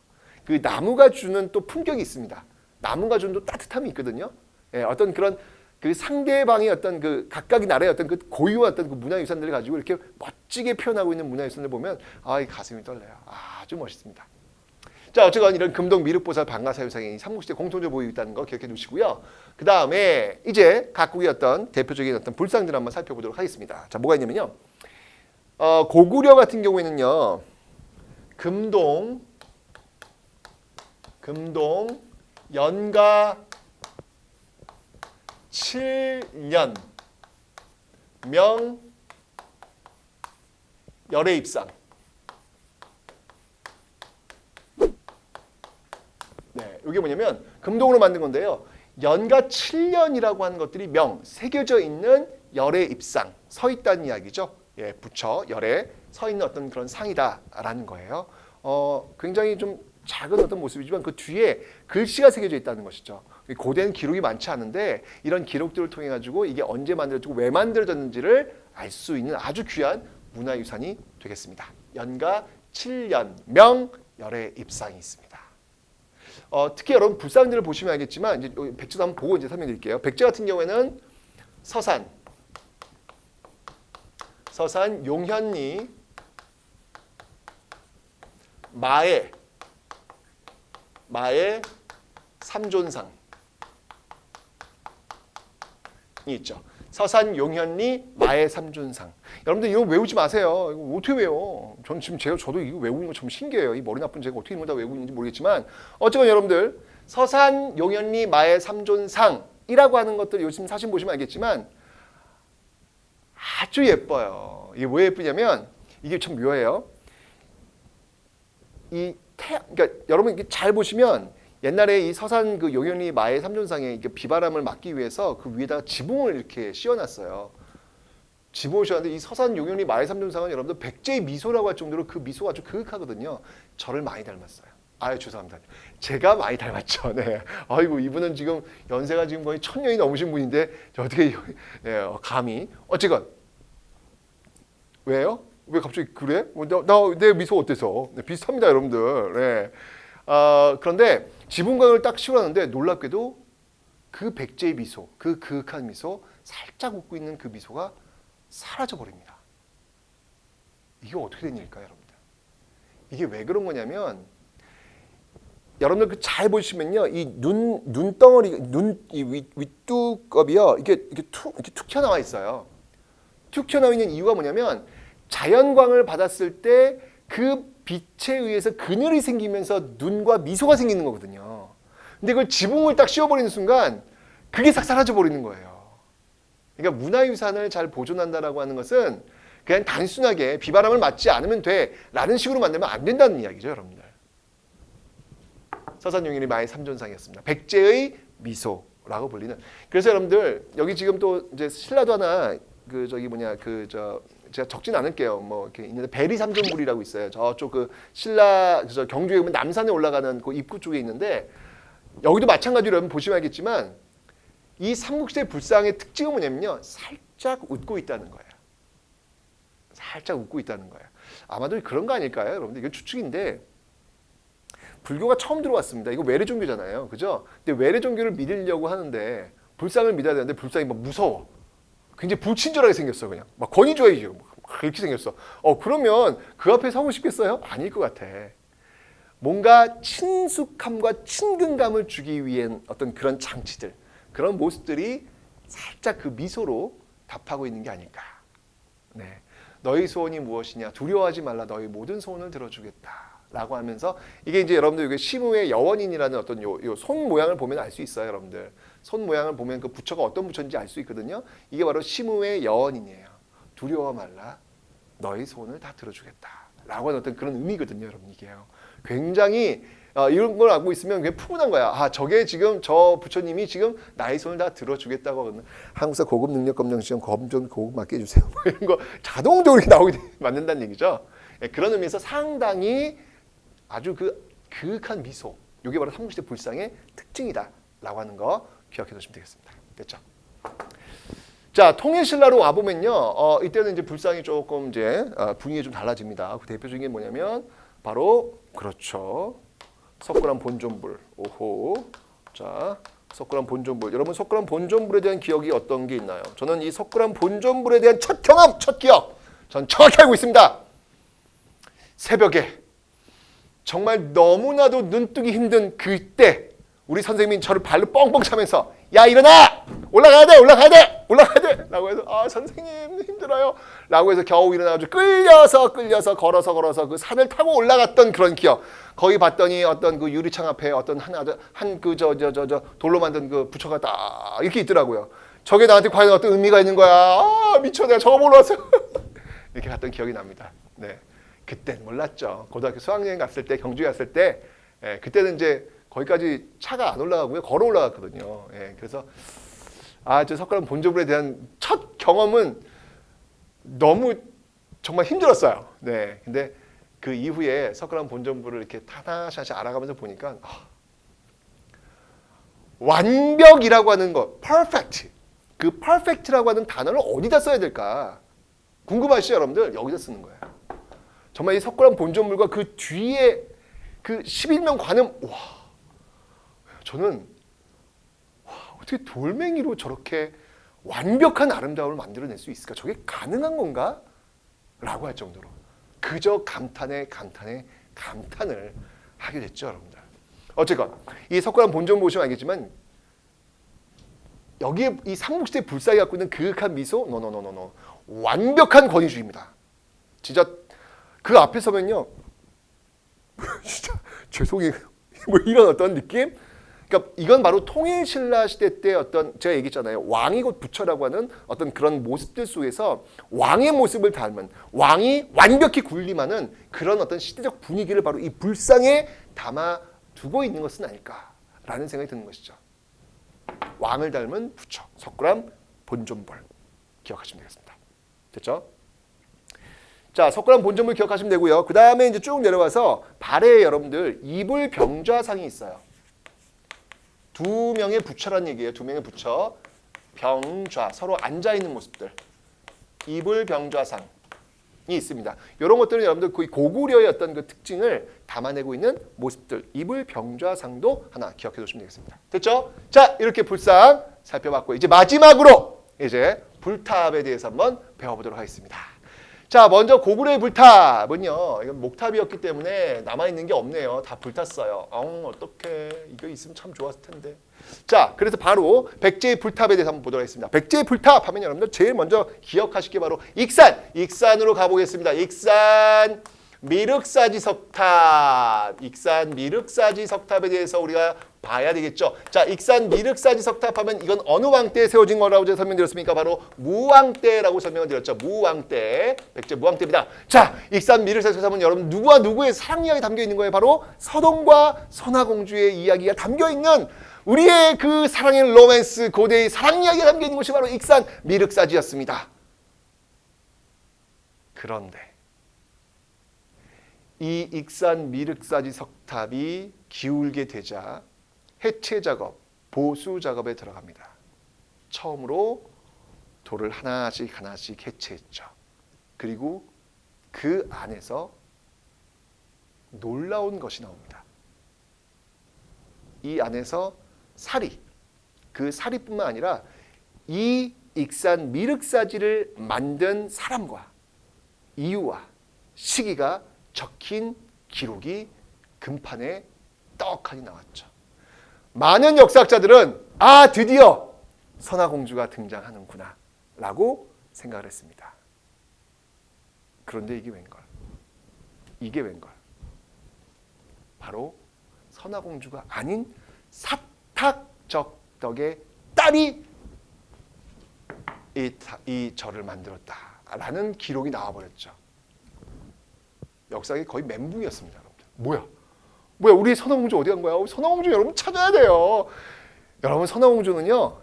그 나무가 주는 또 품격이 있습니다. 나무가 주는 또 따뜻함이 있거든요. 예, 어떤 그런 그 상대방의 어떤 그 각각의 나라의 어떤 그 고유한 어떤 그 문화유산들을 가지고 이렇게 멋지게 표현하고 있는 문화유산을 보면 이 가슴이 떨려요. 아주 멋있습니다. 자, 어쨌건 이런 금동 미륵보살 반가사유상이 삼국시대 공통적으로 보이고 있다는 거 기억해 두시고요. 그 다음에 이제 각국의 어떤 대표적인 어떤 불상들을 한번 살펴보도록 하겠습니다. 자, 뭐가 있냐면요. 고구려 같은 경우에는요. 금동 연가 7년 명 열애입상. 네, 이게 뭐냐면 금동으로 만든 건데요. 연가 7년이라고 하는 것들이 새겨져 있는 열의 입상, 서 있다는 이야기죠. 예, 부처, 열에 서 있는 어떤 그런 상이다라는 거예요. 굉장히 좀 작은 어떤 모습이지만 그 뒤에 글씨가 새겨져 있다는 것이죠. 고대는 기록이 많지 않은데 이런 기록들을 통해 가지고 이게 언제 만들어지고 왜 만들어졌는지를 알 수 있는 아주 귀한 문화유산이 되겠습니다. 연가 7년 명 열의 입상이 있습니다. 특히 여러분 불상들을 보시면 알겠지만 이제 백제도 한번 보고 이제 설명드릴게요. 백제 같은 경우에는 서산 용현리 마에 삼존상이 있죠. 서산 용현리 마의 삼존상. 여러분들 이거 외우지 마세요. 이거 어떻게 외워? 전 지금 저도 이거 외우는 거 참 신기해요. 이 머리 나쁜 제가 어떻게 이걸 다 외우고 있는지 모르겠지만 어쨌건 여러분들 서산 용현리 마의 삼존상이라고 하는 것들 요즘 사진 보시면 알겠지만 아주 예뻐요. 이게 왜 예쁘냐면 이게 참 묘해요. 그러니까 여러분 이게 잘 보시면 옛날에 이 서산 그 용현리 마의 삼존상에 비바람을 막기 위해서 그 위에다가 지붕을 이렇게 씌워놨어요. 지붕을 씌웠는데 이 서산 용현리 마의 삼존상은 여러분들 백제의 미소라고 할 정도로 그 미소가 아주 그윽하거든요. 저를 많이 닮았어요. 죄송합니다. 제가 많이 닮았죠. 네. 아이고 이분은 지금 연세가 지금 거의 1000년이 넘으신 분인데 어떻게 감히 어쨌건 왜요? 왜 갑자기 그래? 내 미소 어때서? 네, 비슷합니다, 여러분들. 네. 그런데 지붕광을 딱 씌워놨는데 놀랍게도 그 백제의 미소, 그 그윽한 미소, 살짝 웃고 있는 그 미소가 사라져 버립니다. 이게 어떻게 된 일일까요, 여러분들? 이게 왜 그런 거냐면 여러분들 잘 보시면요, 이 눈덩어리, 이 윗두껍이요, 이게 툭 튀어나와 있어요. 툭 튀어나와 있는 이유가 뭐냐면 자연광을 받았을 때 그 빛에 의해서 그늘이 생기면서 눈과 미소가 생기는 거거든요. 근데 그걸 지붕을 딱 씌워버리는 순간 그게 싹 사라져 버리는 거예요. 그러니까 문화유산을 잘 보존한다라고 하는 것은 그냥 단순하게 비바람을 맞지 않으면 돼 라는 식으로 만들면 안 된다는 이야기죠, 여러분들. 서산용현리 마의 삼존상이었습니다. 백제의 미소라고 불리는. 그래서 여러분들 여기 지금 또 이제 신라도 하나 제가 적진 않을게요. 뭐 이렇게 있는데 베리 삼존불이라고 있어요. 저쪽 그 신라 경주에 보면 남산에 올라가는 그 입구 쪽에 있는데 여기도 마찬가지로 여러분 보시면 알겠지만 이 삼국시대 불상의 특징은 뭐냐면요, 살짝 웃고 있다는 거예요. 살짝 웃고 있다는 거예요. 아마도 그런 거 아닐까요, 여러분들? 이건 추측인데 불교가 처음 들어왔습니다. 이거 외래 종교잖아요, 그죠? 근데 외래 종교를 믿으려고 하는데 불상을 믿어야 되는데 불상이 막 무서워. 굉장히 불친절하게 생겼어. 그냥 막 권위주의죠. 그렇게 생겼어. 그러면 그 앞에 서고 싶겠어요? 아닐 것 같아. 뭔가 친숙함과 친근감을 주기 위한 어떤 그런 장치들, 그런 모습들이 살짝 그 미소로 답하고 있는 게 아닐까. 네. 너희 소원이 무엇이냐? 두려워하지 말라. 너희 모든 소원을 들어주겠다. 라고 하면서 이게 이제 여러분들 이게 시므의 여원인이라는 어떤 요 손 모양을 보면 알 수 있어요, 여러분들. 손 모양을 보면 그 부처가 어떤 부처인지 알 수 있거든요. 이게 바로 시므의 여원인이에요. 두려워 말라. 너희 소원을 다 들어주겠다. 라고 하는 어떤 그런 의미거든요, 여러분. 이게요. 굉장히 이런 걸 알고 있으면 그게 푸근한 거야. 아, 저게 지금 저 부처님이 지금 나의 손을 다 들어주겠다고 하거든요. 한국사 고급 능력 검정 시험 검정 고급 맞게 해주세요. 뭐 이런 거 자동적으로 이렇게 나오게 만든다는 얘기죠. 예, 그런 의미에서 상당히 아주 그윽한 미소. 이게 바로 삼국시대 불상의 특징이다라고 하는 거 기억해 두시면 되겠습니다. 됐죠? 자, 통일신라로 와 보면요, 이때는 이제 불상이 조금 이제 분위기 좀 달라집니다. 그 대표적인 게 뭐냐면 바로 그렇죠. 석굴암 본존불. 오호. 자, 석굴암 본존불. 여러분 석굴암 본존불에 대한 기억이 어떤 게 있나요? 저는 이 석굴암 본존불에 대한 첫 경험, 첫 기억, 전 정확히 알고 있습니다. 새벽에 정말 너무나도 눈뜨기 힘든 그때 우리 선생님이 저를 발로 뻥뻥 차면서 야 일어나! 올라가야 돼! 올라가야 돼! 올라가야 돼! 라고 해서 아 선생님 힘들어요 라고 해서 겨우 일어나가지고 끌려서 걸어서 그 산을 타고 올라갔던 그런 기억. 거기 봤더니 어떤 그 유리창 앞에 어떤 돌로 만든 그 부처가 딱 이렇게 있더라고요. 저게 나한테 과연 어떤 의미가 있는 거야. 아 미쳐 내가 저거 몰랐어. 이렇게 갔던 기억이 납니다. 네. 그땐 몰랐죠. 고등학교 수학여행 갔을 때 경주에 갔을 때 그때는 이제 거기까지 차가 안 올라가고요. 걸어 올라갔거든요. 예, 그래서 저 석굴암 본존불에 대한 첫 경험은 너무 정말 힘들었어요. 네, 근데 그 이후에 석굴암 본존불을 이렇게 타나샤시 알아가면서 보니까 완벽이라고 하는 것, perfect. 그 perfect라고 하는 단어를 어디다 써야 될까? 궁금하시죠, 여러분들? 여기다 쓰는 거예요. 정말 이 석굴암 본존불과 그 뒤에 그 11명 관음, 와, 저는 어떻게 돌멩이로 저렇게 완벽한 아름다움을 만들어낼 수 있을까? 저게 가능한 건가? 라고 할 정도로 그저 감탄을 하게 됐죠, 여러분들. 어쨌건 이 석굴암 본존 보시면 알겠지만 여기에 이 삼국시대 불상이 갖고 있는 그윽한 미소, 노 완벽한 권위주의입니다. 진짜 그 앞에 서면요, 진짜 죄송해요. 뭐 이런 어떤 느낌? 그러니까 이건 바로 통일신라 시대 때 어떤 제가 얘기했잖아요. 왕이 곧 부처라고 하는 어떤 그런 모습들 속에서 왕의 모습을 닮은 왕이 완벽히 군림하는 그런 어떤 시대적 분위기를 바로 이 불상에 담아두고 있는 것은 아닐까라는 생각이 드는 것이죠. 왕을 닮은 부처, 석굴암 본존불 기억하시면 되겠습니다. 됐죠? 자, 석굴암 본존불 기억하시면 되고요. 그 다음에 이제 쭉 내려와서 발에 여러분들 이불병좌상이 있어요. 두 명의 부처란 얘기예요. 두 명의 부처, 병좌, 서로 앉아 있는 모습들, 이불병좌상이 있습니다. 이런 것들은 여러분들 거의 고구려의 어떤 그 특징을 담아내고 있는 모습들, 이불병좌상도 하나 기억해 두시면 되겠습니다. 됐죠? 자, 이렇게 불상 살펴봤고 이제 마지막으로 이제 불탑에 대해서 한번 배워보도록 하겠습니다. 자, 먼저 고구려의 불탑은요, 이건 목탑이었기 때문에 남아있는 게 없네요. 다 불탔어요. 어떡해. 이거 있으면 참 좋았을 텐데. 자, 그래서 바로 백제의 불탑에 대해서 한번 보도록 하겠습니다. 백제의 불탑 하면 여러분들 제일 먼저 기억하실 게 바로 익산으로 가보겠습니다. 익산 미륵사지 석탑. 익산 미륵사지 석탑에 대해서 우리가 봐야 되겠죠. 자, 익산 미륵사지 석탑 하면 이건 어느 왕 때 세워진 거라고 제가 설명드렸습니까? 바로 무왕 때라고 설명을 드렸죠. 무왕 때. 백제 무왕 때입니다. 자, 익산 미륵사지 석탑은 여러분 누구와 누구의 사랑 이야기 담겨 있는 거예요? 바로 서동과 선화공주의 이야기가 담겨 있는 우리의 그 사랑의 로맨스, 고대의 사랑 이야기가 담겨 있는 곳이 바로 익산 미륵사지였습니다. 그런데 이 익산 미륵사지 석탑이 기울게 되자 해체 작업, 보수 작업에 들어갑니다. 처음으로 돌을 하나씩 해체했죠. 그리고 그 안에서 놀라운 것이 나옵니다. 이 안에서 사리, 그 사리뿐만 아니라 이 익산 미륵사지를 만든 사람과 이유와 시기가 적힌 기록이 금판에 떡하니 나왔죠. 많은 역사학자들은 드디어 선화공주가 등장하는구나 라고 생각을 했습니다. 그런데 이게 웬걸? 이게 웬걸? 바로 선화공주가 아닌 사탁적덕의 딸이 이 절을 만들었다라는 기록이 나와버렸죠. 역사가 거의 멘붕이었습니다. 여러분들. 뭐야 우리 선화공주 어디 간 거야? 선화공주 여러분 찾아야 돼요. 여러분 선화공주는요.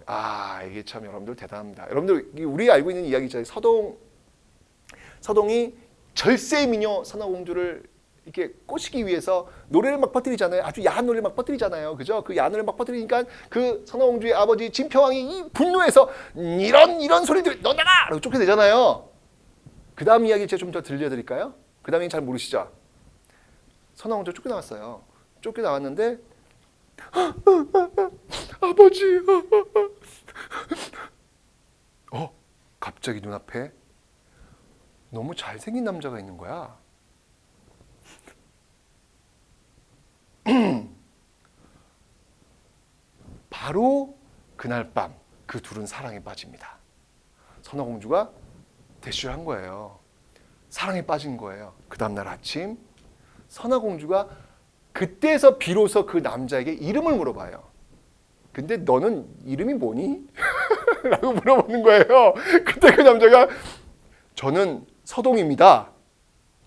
이게 참 여러분들 대단합니다. 여러분들 우리 알고 있는 이야기 있잖아요. 서동이 절세 미녀 선화공주를 이렇게 꼬시기 위해서 노래를 막 퍼뜨리잖아요. 아주 야한 노래를 막 퍼뜨리잖아요. 그죠? 그 야한 노래를 막 퍼뜨리니까 그 선화공주의 아버지 진평왕이 분노해서 이런 소리들 너 나가! 라고 쫓겨내잖아요. 그 다음 이야기 제가 좀 더 들려드릴까요? 그 다음에 잘 모르시죠? 선화공주가 쫓겨나왔어요. 쫓겨나왔는데 아버지 갑자기 눈앞에 너무 잘생긴 남자가 있는 거야. 바로 그날 밤 그 둘은 사랑에 빠집니다. 선화공주가 대쉬를 한 거예요. 사랑에 빠진 거예요. 그 다음날 아침 선화공주가 그때서 비로소 그 남자에게 이름을 물어봐요. 근데 너는 이름이 뭐니? 라고 물어보는 거예요. 그때 그 남자가 저는 서동입니다.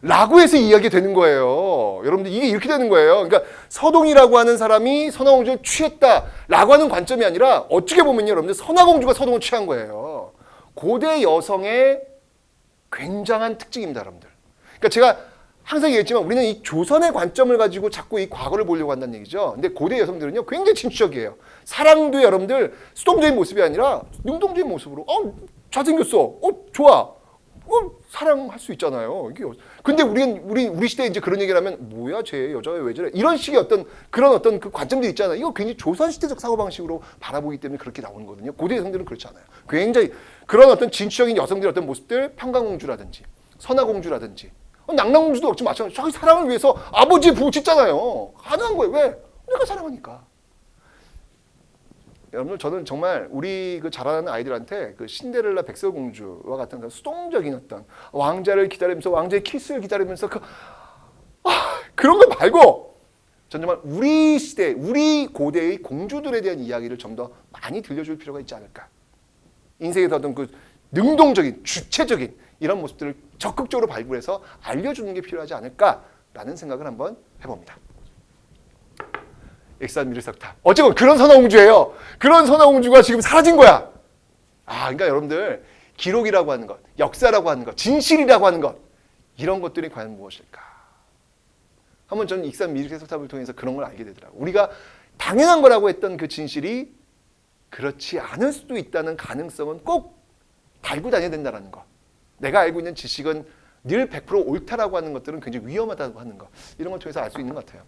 라고 해서 이야기가 되는 거예요. 여러분들 이게 이렇게 되는 거예요. 그러니까 서동이라고 하는 사람이 선화공주를 취했다라고 하는 관점이 아니라 어떻게 보면요. 여러분들 선화공주가 서동을 취한 거예요. 고대 여성의 굉장한 특징입니다. 여러분들. 그러니까 제가 항상 얘기했지만 우리는 이 조선의 관점을 가지고 자꾸 이 과거를 보려고 한다는 얘기죠. 근데 고대 여성들은요. 굉장히 진취적이에요. 사랑도 여러분들 수동적인 모습이 아니라 능동적인 모습으로 잘생겼어. 좋아. 사랑할 수 있잖아요. 이게 근데 우리 시대에 이제 그런 얘기를 하면 뭐야 쟤 여자가 왜 저래 이런 식의 그런 그 관점들이 있잖아요. 이거 굉장히 조선 시대적 사고 방식으로 바라보기 때문에 그렇게 나오는 거거든요. 고대 여성들은 그렇지 않아요. 굉장히 그런 진취적인 여성들의 모습들 평강공주라든지 선화공주라든지 낙랑공주도 없지 마찬가지. 자기 사랑을 위해서 아버지 부부 짓잖아요. 가능한 거예요. 왜? 내가 사랑하니까. 여러분들 저는 정말 우리 그 자라는 아이들한테 그 신데렐라 백설공주와 같은 수동적인 어떤 왕자를 기다리면서 왕자의 키스를 기다리면서 그런 거 말고 전 정말 우리 시대 우리 고대의 공주들에 대한 이야기를 좀 더 많이 들려줄 필요가 있지 않을까. 인생의 어떤 그 능동적인 주체적인 이런 모습들을 적극적으로 발굴해서 알려주는 게 필요하지 않을까라는 생각을 한번 해봅니다. 익산미륵석탑. 어쨌건 그런 선화공주예요. 그런 선화공주가 지금 사라진 거야. 그러니까 여러분들 기록이라고 하는 것, 역사라고 하는 것, 진실이라고 하는 것 이런 것들이 과연 무엇일까? 한번 저는 익산미륵석탑을 통해서 그런 걸 알게 되더라고요. 우리가 당연한 거라고 했던 그 진실이 그렇지 않을 수도 있다는 가능성은 꼭 달고 다녀야 된다는 거. 내가 알고 있는 지식은 늘 100% 옳다라고 하는 것들은 굉장히 위험하다고 하는 거. 이런 걸 통해서 알 수 있는 것 같아요.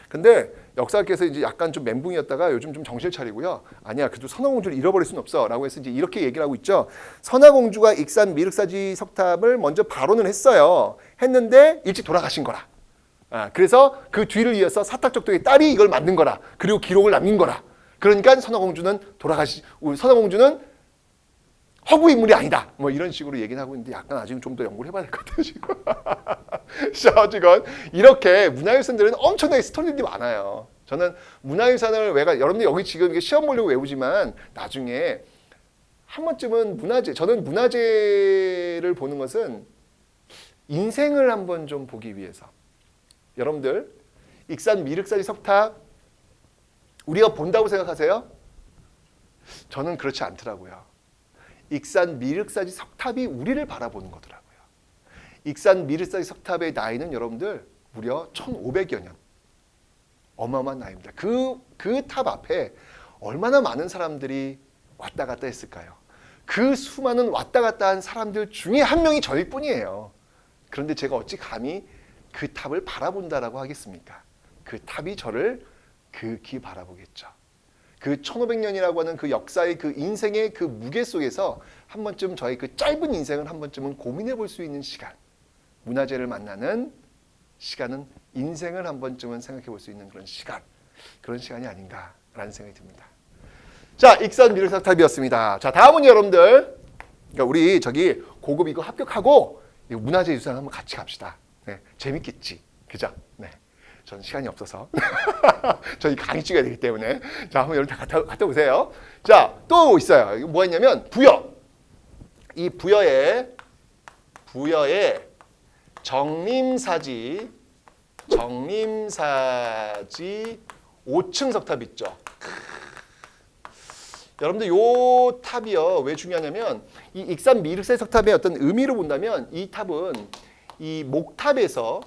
근데 역사학계에서 이제 약간 좀 멘붕이었다가 요즘 좀 정신을 차리고요. 아니야, 그래도 선화공주를 잃어버릴 수는 없어라고 해서 이제 이렇게 얘기를 하고 있죠. 선화공주가 익산 미륵사지 석탑을 먼저 발원을 했어요. 했는데 일찍 돌아가신 거라. 그래서 그 뒤를 이어서 사탁적덕의 딸이 이걸 만든 거라. 그리고 기록을 남긴 거라. 그러니까 선화공주는 허구 인물이 아니다. 뭐 이런 식으로 얘기는 하고 있는데 약간 아직은 좀 더 연구를 해봐야 될 것 같아요 지금. 자, 어쨌건 이렇게 문화유산들은 엄청나게 스토리들이 많아요. 저는 문화유산을 여러분들 여기 지금 이게 시험 보려고 외우지만 나중에 한 번쯤은 저는 문화재를 보는 것은 인생을 한번 좀 보기 위해서. 여러분들 익산 미륵사지 석탑 우리가 본다고 생각하세요? 저는 그렇지 않더라고요. 익산 미륵사지 석탑이 우리를 바라보는 거더라고요. 익산 미륵사지 석탑의 나이는 여러분들 무려 1500여 년. 어마어마한 나이입니다. 그 탑 앞에 얼마나 많은 사람들이 왔다 갔다 했을까요? 그 수많은 왔다 갔다 한 사람들 중에 한 명이 저일 뿐이에요. 그런데 제가 어찌 감히 그 탑을 바라본다라고 하겠습니까? 그 탑이 저를 극히 바라보겠죠. 그 1500년이라고 하는 그 역사의 그 인생의 그 무게 속에서 한 번쯤 저의 그 짧은 인생을 한 번쯤은 고민해 볼 수 있는 시간. 문화재를 만나는 시간은 인생을 한 번쯤은 생각해 볼 수 있는 그런 시간이 아닌가라는 생각이 듭니다. 자, 익산 미륵석탑이었습니다. 자, 다음은 여러분들, 그러니까 우리 고급 이거 합격하고 이 문화재 유산 한번 같이 갑시다. 네, 재밌겠지, 그죠? 네, 저는 시간이 없어서 저희 강의 찍어야 되기 때문에 자 한번 여러분 다 갔다 오세요. 자, 또 있어요. 이거 뭐가 있냐면 부여. 이 부여에 정림사지 5층 석탑 있죠. 여러분들 요 탑이요 왜 중요하냐면 이 익산 미륵새 석탑의 어떤 의미로 본다면 이 탑은 이 목탑에서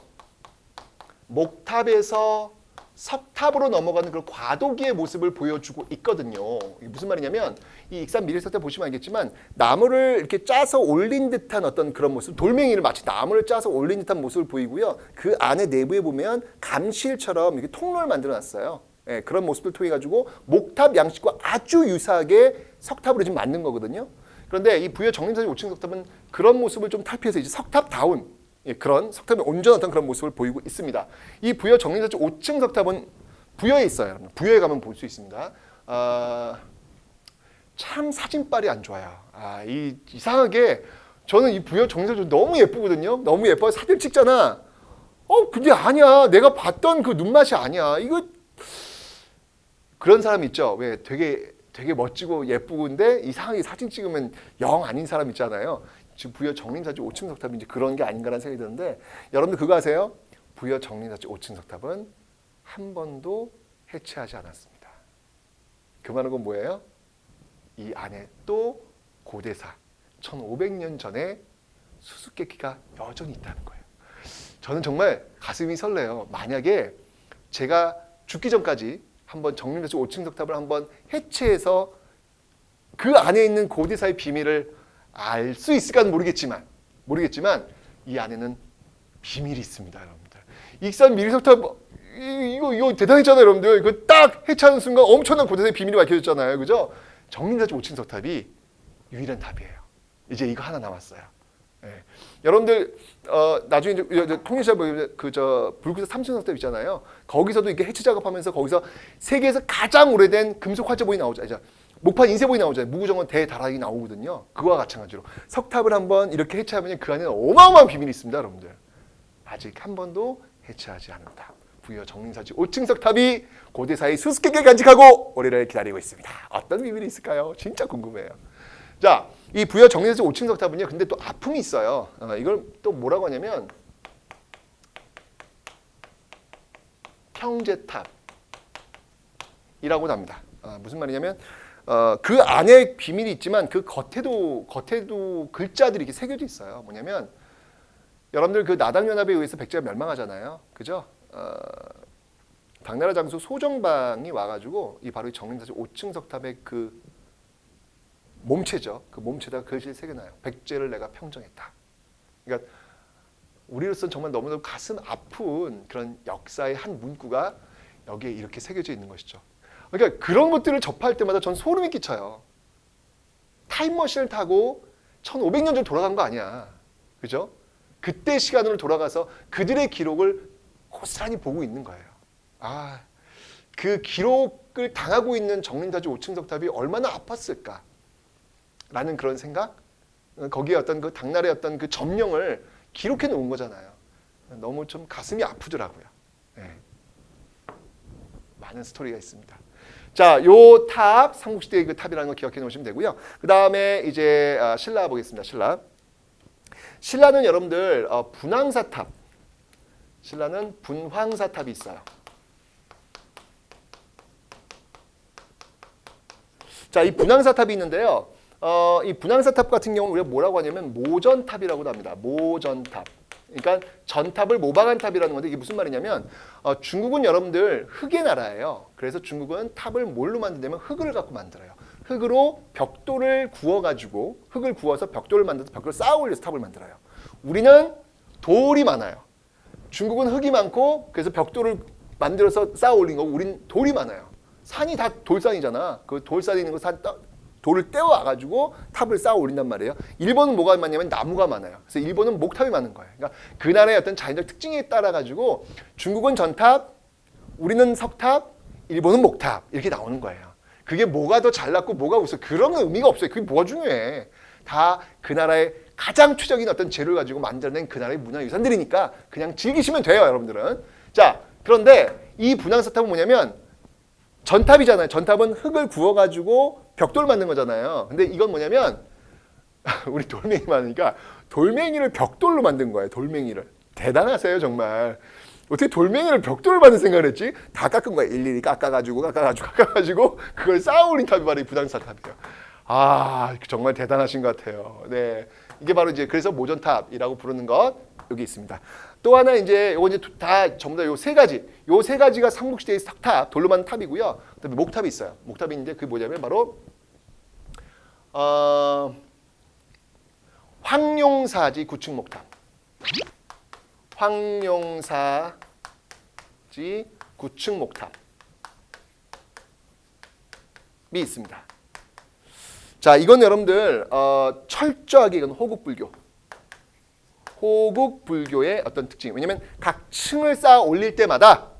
석탑으로 넘어가는 그런 과도기의 모습을 보여주고 있거든요. 이게 무슨 말이냐면 이 익산 미륵새 석탑 보시면 알겠지만 나무를 이렇게 짜서 올린 듯한 어떤 그런 모습, 돌멩이를 마치 나무를 짜서 올린 듯한 모습을 보이고요. 그 안에 내부에 보면 감실처럼 이렇게 통로를 만들어놨어요. 예, 그런 모습을 통해 가지고 목탑 양식과 아주 유사하게 석탑으로 지금 만든 거거든요. 그런데 이 부여 정림사지 5층 석탑은 그런 모습을 좀 탈피해서 이제 석탑다운 그런 석탑의 온전한 어떤 그런 모습을 보이고 있습니다. 이 부여 정림사지 5층 석탑은 부여에 있어요. 여러분. 부여에 가면 볼 수 있습니다. 참 사진빨이 안 좋아요. 이상하게 저는 이 부여 정림사지 너무 예쁘거든요. 너무 예뻐. 사진 찍잖아. 근데 아니야. 내가 봤던 그 눈맛이 아니야. 이거 그런 사람 있죠. 왜 되게 멋지고 예쁘고인데 이상하게 사진 찍으면 영 아닌 사람 있잖아요. 지금 부여 정림사지 5층 석탑이 이제 그런 게 아닌가라는 생각이 드는데 여러분들 그거 아세요? 부여 정림사지 5층 석탑은 한 번도 해체하지 않았습니다. 그 말은 건 뭐예요? 이 안에 또 고대사 1500년 전에 수수께끼가 여전히 있다는 거예요. 저는 정말 가슴이 설레요. 만약에 제가 죽기 전까지 한번 정림사지 5층 석탑을 한번 해체해서 그 안에 있는 고대사의 비밀을 알 수 있을까는 모르겠지만 이 안에는 비밀이 있습니다, 여러분들. 익산 미륵석탑 이거 대단했잖아요, 여러분들. 이거 딱 해체하는 순간 엄청난 고대사의 비밀이 밝혀졌잖아요, 그죠? 정림사지 5층 석탑이 유일한 탑이에요. 이제 이거 하나 남았어요. 예. 여러분들 나중에 이제 통일시합 불구사 3층 석탑 있잖아요. 거기서도 이렇게 해체 작업하면서 거기서 세계에서 가장 오래된 금속 활자본이 나오죠. 목판 인쇄본이 나오잖아요. 무구정원 대다락이 나오거든요. 그거와 마찬가지로 석탑을 한번 이렇게 해체하면 그 안에는 어마어마한 비밀이 있습니다, 여러분들. 아직 한 번도 해체하지 않은 탑. 부여 정림사지 5층 석탑이 고대사의 수수께끼를 간직하고 우리를 기다리고 있습니다. 어떤 비밀이 있을까요? 진짜 궁금해요. 자, 이 부여 정림사지 5층 석탑은요. 근데 또 아픔이 있어요. 이걸 또 뭐라고 하냐면 평제탑이라고 합니다. 무슨 말이냐면 그 안에 비밀이 있지만 그 겉에도 글자들이 이렇게 새겨져 있어요. 뭐냐면 여러분들 그 나당연합에 의해서 백제가 멸망하잖아요. 그죠? 당나라 장수 소정방이 와가지고 이 바로 이 정림사지 5층 석탑의 그 몸체죠. 그 몸체에다가 글씨를 새겨놔요. 백제를 내가 평정했다. 그러니까 우리로서는 정말 너무너무 가슴 아픈 그런 역사의 한 문구가 여기에 이렇게 새겨져 있는 것이죠. 그러니까 그런 것들을 접할 때마다 전 소름이 끼쳐요. 타임머신을 타고 1500년 전 돌아간 거 아니야. 그죠? 그때 시간으로 돌아가서 그들의 기록을 고스란히 보고 있는 거예요. 그 기록을 당하고 있는 정림사지 5층 석탑이 얼마나 아팠을까? 라는 그런 생각? 거기에 어떤 그 당나라의 어떤 그 점령을 기록해 놓은 거잖아요. 너무 좀 가슴이 아프더라고요. 네. 많은 스토리가 있습니다. 자, 요 탑, 삼국시대의 그 탑이라는 거 기억해 놓으시면 되고요. 그 다음에 이제 신라 보겠습니다. 신라는 여러분들 분황사탑. 신라는 분황사탑이 있어요. 자, 이 분황사탑이 있는데요. 이 분황사탑 같은 경우는 우리가 뭐라고 하냐면 모전탑이라고 합니다. 모전탑. 그러니까 전탑을 모방한 탑이라는 건데 이게 무슨 말이냐면 중국은 여러분들 흙의 나라예요. 그래서 중국은 탑을 뭘로 만드냐면 흙을 갖고 만들어요. 흙으로 벽돌을 구워가지고 흙을 구워서 벽돌을 만들어서 벽돌을 쌓아 올려서 탑을 만들어요. 우리는 돌이 많아요. 중국은 흙이 많고 그래서 벽돌을 만들어서 쌓아 올린 거고 우린 돌이 많아요. 산이 다 돌산이잖아. 그 돌산에 있는 거 돌을 떼어와가지고 탑을 쌓아 올린단 말이에요. 일본은 뭐가 많냐면 나무가 많아요. 그래서 일본은 목탑이 많은 거예요. 그러니까 그 나라의 어떤 자연적 특징에 따라가지고 중국은 전탑, 우리는 석탑, 일본은 목탑 이렇게 나오는 거예요. 그게 뭐가 더 잘났고 뭐가 우스 그런 의미가 없어요. 그게 뭐가 중요해. 다 그 나라의 가장 최적인 어떤 재료를 가지고 만들어낸 그 나라의 문화유산들이니까 그냥 즐기시면 돼요, 여러분들은. 자, 그런데 이 분황사탑은 뭐냐면 전탑이잖아요. 전탑은 흙을 구워가지고 벽돌 만든 거잖아요. 근데 이건 뭐냐면 우리 돌멩이 많으니까 돌멩이를 벽돌로 만든 거예요. 돌멩이를. 대단하세요, 정말. 어떻게 돌멩이를 벽돌로 만든 생각을 했지? 다 깎은 거예요. 일일이 깎아가지고 그걸 쌓아 올린 탑이 바로 이 분황사탑이에요. 아, 정말 대단하신 것 같아요. 네, 이게 바로 이제 그래서 모전탑이라고 부르는 것 여기 있습니다. 또 하나 이제 요거 이제 다 전부 다 요 세 가지, 요 세 가지가 삼국시대의 석탑, 돌로 만든 탑이고요. 그다음에 목탑이 있어요. 목탑이 있는데 그게 뭐냐면 바로 황룡사지 구층 목탑. 황룡사지 구층 목탑이 있습니다. 자, 이건 여러분들 철저하게 이건 호국불교의 어떤 특징. 왜냐하면 각 층을 쌓아 올릴 때마다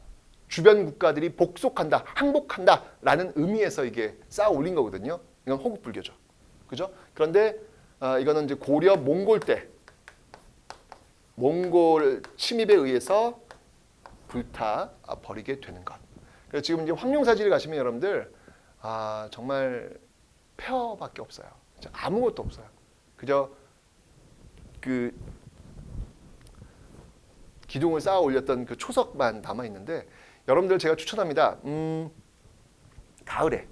주변 국가들이 복속한다, 항복한다라는 의미에서 이게 쌓아 올린 거거든요. 이건 호국불교죠, 그죠? 그런데 이거는 이제 고려 몽골 때 몽골 침입에 의해서 불타 버리게 되는 것. 그래서 지금 이제 황룡사지를 가시면 여러분들 정말 폐허밖에 없어요. 아무것도 없어요. 그저 그 기둥을 쌓아 올렸던 그 초석만 남아 있는데 여러분들 제가 추천합니다. 가을에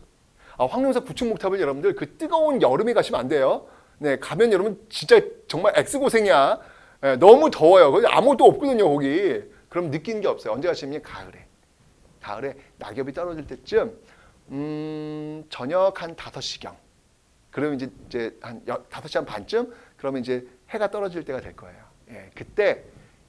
황룡사 구층 목탑을 여러분들 그 뜨거운 여름에 가시면 안 돼요. 네, 가면 여러분 진짜 정말 엑스고생이야. 네, 너무 더워요. 거기 아무것도 없거든요, 거기. 그럼 느끼는 게 없어요. 언제 가시면 가을에 낙엽이 떨어질 때쯤 저녁 한 5시경. 그러면 이제 한 5시 한 반쯤 그러면 이제 해가 떨어질 때가 될 거예요. 예, 그때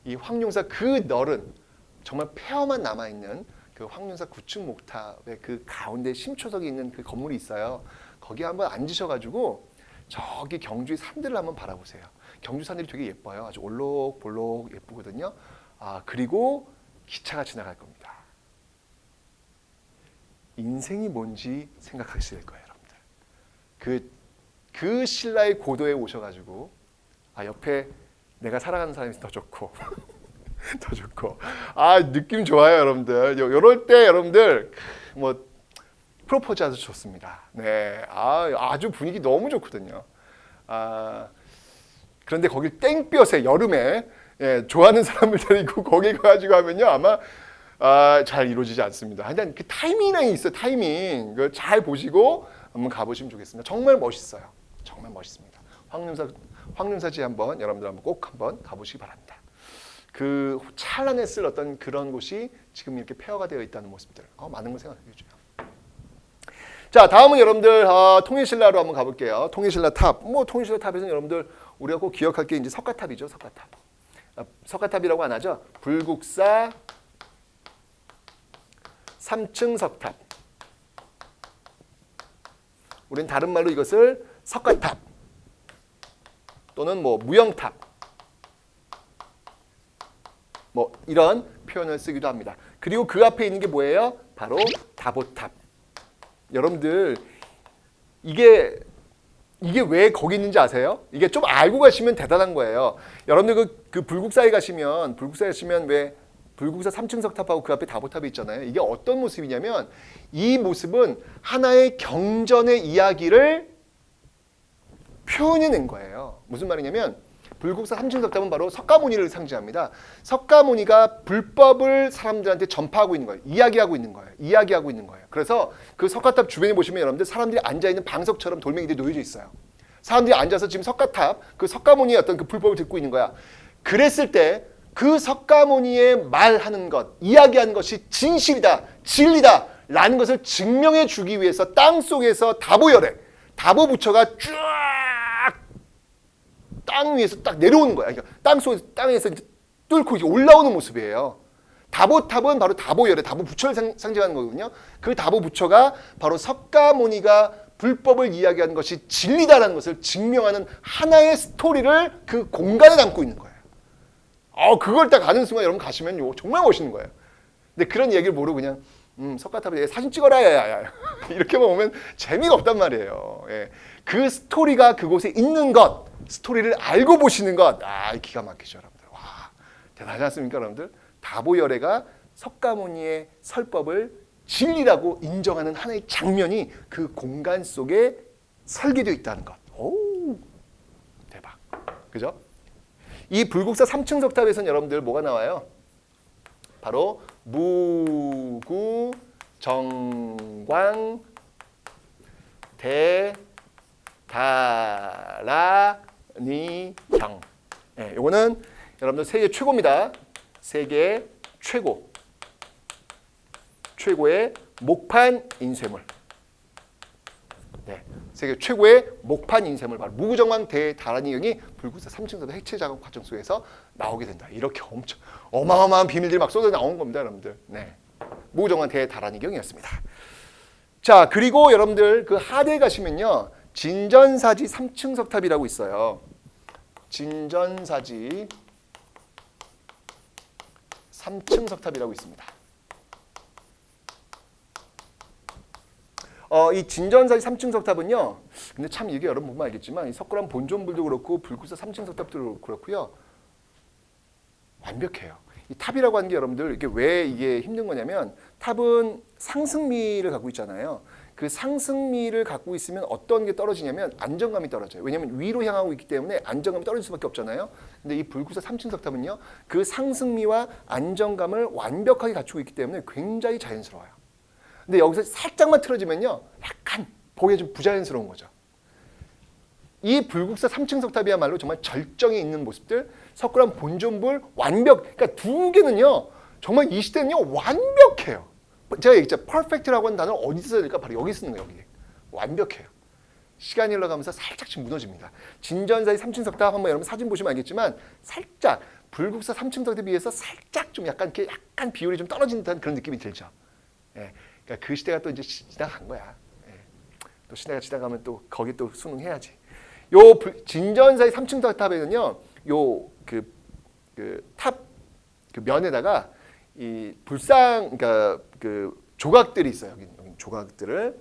이 황룡사 그 널은 정말 폐허만 남아 있는 그 황룡사 구층 목탑의 그 가운데 심초석이 있는 그 건물이 있어요. 거기 한번 앉으셔가지고 저기 경주의 산들을 한번 바라보세요. 경주 산들이 되게 예뻐요. 아주 올록볼록 예쁘거든요. 그리고 기차가 지나갈 겁니다. 인생이 뭔지 생각하시게 될 거예요, 여러분들. 그 신라의 고도에 오셔가지고 옆에 내가 살아가는 사람이 더 좋고 더 좋고 느낌 좋아요, 여러분들. 요럴 때 여러분들 뭐 프로포즈 아주 좋습니다. 네, 아주 분위기 너무 좋거든요. 그런데 거기 땡볕에 여름에 좋아하는 사람을 데리고 거기 가가지고 하면요 아마 잘 이루어지지 않습니다. 하여튼 그 타이밍이 있어요. 타이밍 그걸 잘 보시고 한번 가보시면 좋겠습니다. 정말 멋있어요. 정말 멋있습니다. 황룡사지 한번 여러분들 꼭 한번 가보시기 바랍니다. 그 찬란했을 어떤 그런 곳이 지금 이렇게 폐허가 되어 있다는 모습들 많은 걸 생각해 주죠. 자, 다음은 여러분들 통일신라로 한번 가볼게요. 통일신라 탑. 통일신라 탑에서는 여러분들 우리가 꼭 기억할 게 이제 석가탑이죠. 석가탑. 석가탑이라고 안 하죠. 불국사 3층 석탑. 우리는 다른 말로 이것을 석가탑 또는 무영탑 이런 표현을 쓰기도 합니다. 그리고 그 앞에 있는 게 뭐예요? 바로 다보탑. 여러분들 이게 왜 거기 있는지 아세요? 이게 좀 알고 가시면 대단한 거예요. 여러분들 그 불국사에 가시면 왜 불국사 3층 석탑하고 그 앞에 다보탑이 있잖아요. 이게 어떤 모습이냐면 이 모습은 하나의 경전의 이야기를 표현해낸 거예요. 무슨 말이냐면 불국사 3층 석탑은 바로 석가모니를 상징합니다. 석가모니가 불법을 사람들한테 전파하고 있는 거예요. 이야기하고 있는 거예요. 그래서 그 석가탑 주변에 보시면 여러분들 사람들이 앉아있는 방석처럼 돌멩이들이 놓여져 있어요. 사람들이 앉아서 지금 석가탑, 그 석가모니의 어떤 그 불법을 듣고 있는 거야. 그랬을 때 그 석가모니의 말하는 것, 이야기하는 것이 진실이다, 진리다 라는 것을 증명해 주기 위해서 땅속에서 다보 부처가 쫙 땅 위에서 딱 내려오는 거야. 그러니까 땅에서 뚫고 올라오는 모습이에요. 다보탑은 바로 다보 부처를 상징하는 거거든요. 그 다보 부처가 바로 석가모니가 불법을 이야기하는 것이 진리다라는 것을 증명하는 하나의 스토리를 그 공간에 담고 있는 거예요. 그걸 딱 아는 순간 여러분 가시면 정말 멋있는 거예요. 근데 그런 얘기를 모르고 그냥 석가탑에 사진 찍어라 야. 이렇게만 오면 재미가 없단 말이에요. 예. 그 스토리가 그곳에 있는 것, 스토리를 알고 보시는 것, 기가 막히죠, 여러분들. 와, 대단하지 않습니까, 여러분들? 다보열애가 석가모니의 설법을 진리라고 인정하는 하나의 장면이 그 공간 속에 설계되어 있다는 것. 오, 대박. 그죠? 이 불국사 3층 석탑에서는 여러분들 뭐가 나와요? 바로 무구, 정광, 대다라니경. 네, 요거는 여러분들 세계 최고입니다. 세계 최고의 목판 인쇄물. 네, 세계 최고의 목판 인쇄물 바로 무구정광 대다라니경이 불국사 3층석탑 해체 작업 과정 속에서 나오게 된다. 이렇게 엄청 어마어마한 비밀들이 막 쏟아 나온 겁니다, 여러분들. 네, 무구정광 대다라니경이었습니다. 자, 그리고 여러분들 그 하대에 가시면요, 진전사지 3층 석탑이라고 있어요. 진전사지 3층 석탑이라고 있습니다. 이 진전사지 3층 석탑은요, 근데 참 이게 여러분 보면 알겠지만 이 석굴암 본존불도 그렇고 불국사 3층 석탑도 그렇고요, 완벽해요. 이 탑이라고 하는 게 여러분들 이게 왜 이게 힘든 거냐면, 탑은 상승미를 갖고 있잖아요. 그 상승미를 갖고 있으면 어떤 게 떨어지냐면 안정감이 떨어져요. 왜냐하면 위로 향하고 있기 때문에 안정감이 떨어질 수밖에 없잖아요. 근데 이 불국사 3층 석탑은요, 그 상승미와 안정감을 완벽하게 갖추고 있기 때문에 굉장히 자연스러워요. 근데 여기서 살짝만 틀어지면요, 약간 보기에 좀 부자연스러운 거죠. 이 불국사 3층 석탑이야말로 정말 절정에 있는 모습들, 석굴암 본존불 완벽, 그러니까 두 개는요, 정말 이 시대는요, 완벽해요. 제가 얘기했죠. 퍼펙트라고 하는 단어를 어디서 써야 될까? 바로 여기 쓰는 거예요, 여기. 완벽해요. 시간이 흘러가면서 살짝씩 무너집니다. 진전사의 3층 석탑 한번 여러분 사진 보시면 알겠지만, 살짝 불국사 3층 석탑에 비해서 살짝 좀 약간 비율이 좀 떨어진 듯한 그런 느낌이 들죠. 예. 그러니까 그 시대가 또 이제 지나간 거야. 예. 또 시대가 지나가면 또 거기 또 순응해야지. 요 진전사의 3층 석탑에는요, 요 탑 그 면에다가 이 불상, 그러니까 그 조각들이 있어요. 여기 조각들을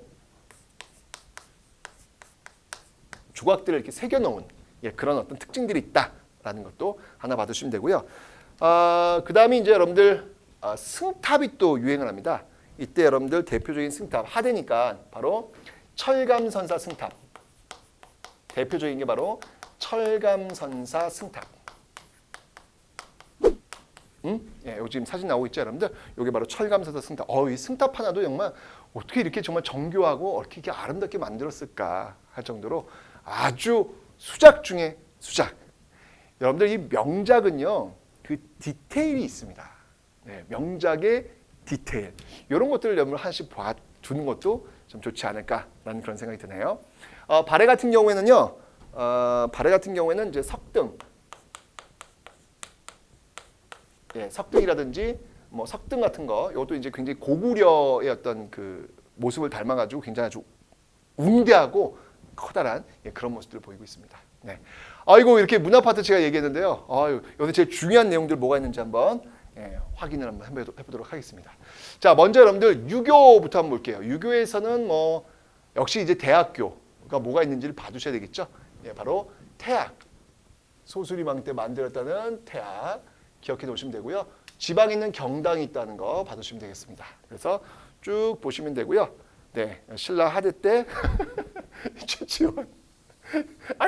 이렇게 새겨 놓은, 예, 그런 어떤 특징들이 있다라는 것도 하나 받으시면 되고요. 그다음에 이제 여러분들 승탑이 또 유행을 합니다. 이때 여러분들 대표적인 승탑, 하대니까 바로 철감선사 승탑. 대표적인 게 바로 철감선사 승탑. 예, 여기 지금 사진 나오고 있죠, 여러분들? 이게 바로 철감선사 승탑. 이 승탑 하나도 정말 어떻게 이렇게 정말 정교하고 이렇게 아름답게 만들었을까 할 정도로 아주 수작 중에 수작. 여러분들 이 명작은요, 그 디테일이 있습니다. 네, 명작의 디테일. 이런 것들을 여러분 하나씩 봐두는 것도 좀 좋지 않을까라는 그런 생각이 드네요. 발해 같은 경우에는요, 이제 석등, 예, 석등이라든지 뭐 석등 같은 거, 이것도 이제 굉장히 고구려의 어떤 그 모습을 닮아가지고 굉장히 아주 웅대하고 커다란, 예, 그런 모습들을 보이고 있습니다. 네. 아이고, 이렇게 문화 파트 제가 얘기했는데요. 여기 제일 중요한 내용들 뭐가 있는지 한번, 예, 확인을 한번 해보도록 하겠습니다. 자, 먼저 여러분들 유교부터 한번 볼게요. 유교에서는 뭐 역시 이제 대학교가 뭐가 있는지를 봐두셔야 되겠죠. 예, 바로 태학, 소수리망 때 만들었다는 태학 기억해 놓으시면 되고요. 지방에 있는 경당이 있다는 거 봐두시면 되겠습니다. 그래서 쭉 보시면 되고요. 네, 신라 하대 때 최치원.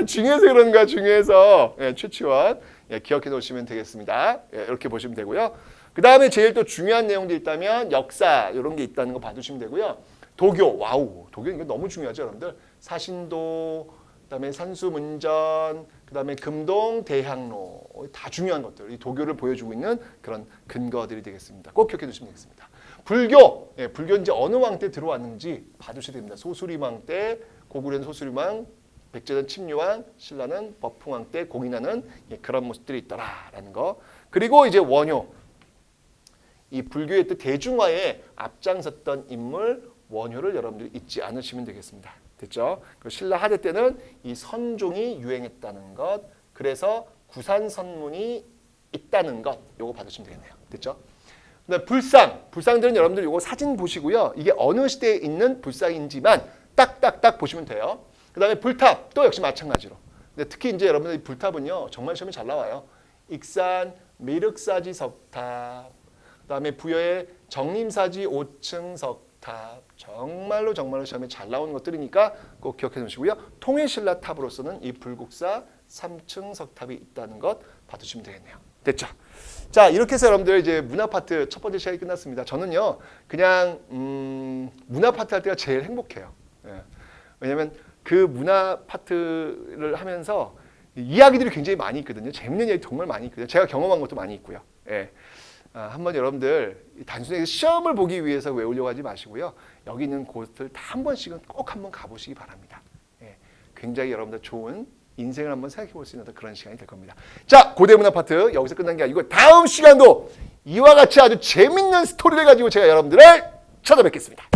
중요해서 그런 거야, 중요해서. 예, 최치원. 예, 기억해 놓으시면 되겠습니다. 예, 이렇게 보시면 되고요. 그 다음에 제일 또 중요한 내용들이 있다면 역사 이런 게 있다는 거 봐두시면 되고요. 도교, 와우, 도교 이거 너무 중요하죠, 여러분들. 사신도, 그다음에 산수문전, 그다음에 금동, 대향로 다 중요한 것들. 이 도교를 보여주고 있는 그런 근거들이 되겠습니다. 꼭 기억해 두시면 되겠습니다. 불교, 예, 불교 이제 어느 왕 때 들어왔는지 봐두셔야 됩니다. 소수리망 때, 고구려는 소수리망, 백제는 침류왕, 신라는 법흥왕 때 공인하는, 예, 그런 모습들이 있더라라는 거. 그리고 이제 원효, 이 불교의 또 대중화에 앞장섰던 인물 원효를 여러분들이 잊지 않으시면 되겠습니다. 됐죠? 신라 하대 때는 이 선종이 유행했다는 것, 그래서 구산선문이 있다는 것, 요거 받으시면 되겠네요. 됐죠? 그다음에 불상들은 여러분들 요거 사진 보시고요. 이게 어느 시대에 있는 불상인지만 딱딱딱 보시면 돼요. 그다음에 불탑, 또 역시 마찬가지로 근데 특히 이제 여러분들 불탑은요 정말 시험에 잘 나와요. 익산 미륵사지 석탑, 그다음에 부여의 정림사지 5층 석탑, 정말로 시험에 잘 나오는 것들이니까 꼭 기억해 두시고요. 통일신라 탑으로서는 이 불국사 3층 석탑이 있다는 것 봐두시면 되겠네요. 됐죠? 자, 이렇게 해서 여러분들 이제 문화 파트 첫 번째 시간이 끝났습니다. 저는요 그냥 문화 파트 할 때가 제일 행복해요. 예. 왜냐면 그 문화 파트를 하면서 이야기들이 굉장히 많이 있거든요. 재밌는 이야기 정말 많이 있거든요. 제가 경험한 것도 많이 있고요. 예. 한번 여러분들 단순히 시험을 보기 위해서 외우려고 하지 마시고요. 여기 있는 곳을 다 한 번씩은 꼭 한번 가보시기 바랍니다. 예. 굉장히 여러분들 좋은 인생을 한번 생각해 볼 수 있는 그런 시간이 될 겁니다. 자, 고대 문화 파트 여기서 끝난 게 아니고 다음 시간도 이와 같이 아주 재밌는 스토리를 가지고 제가 여러분들을 찾아뵙겠습니다.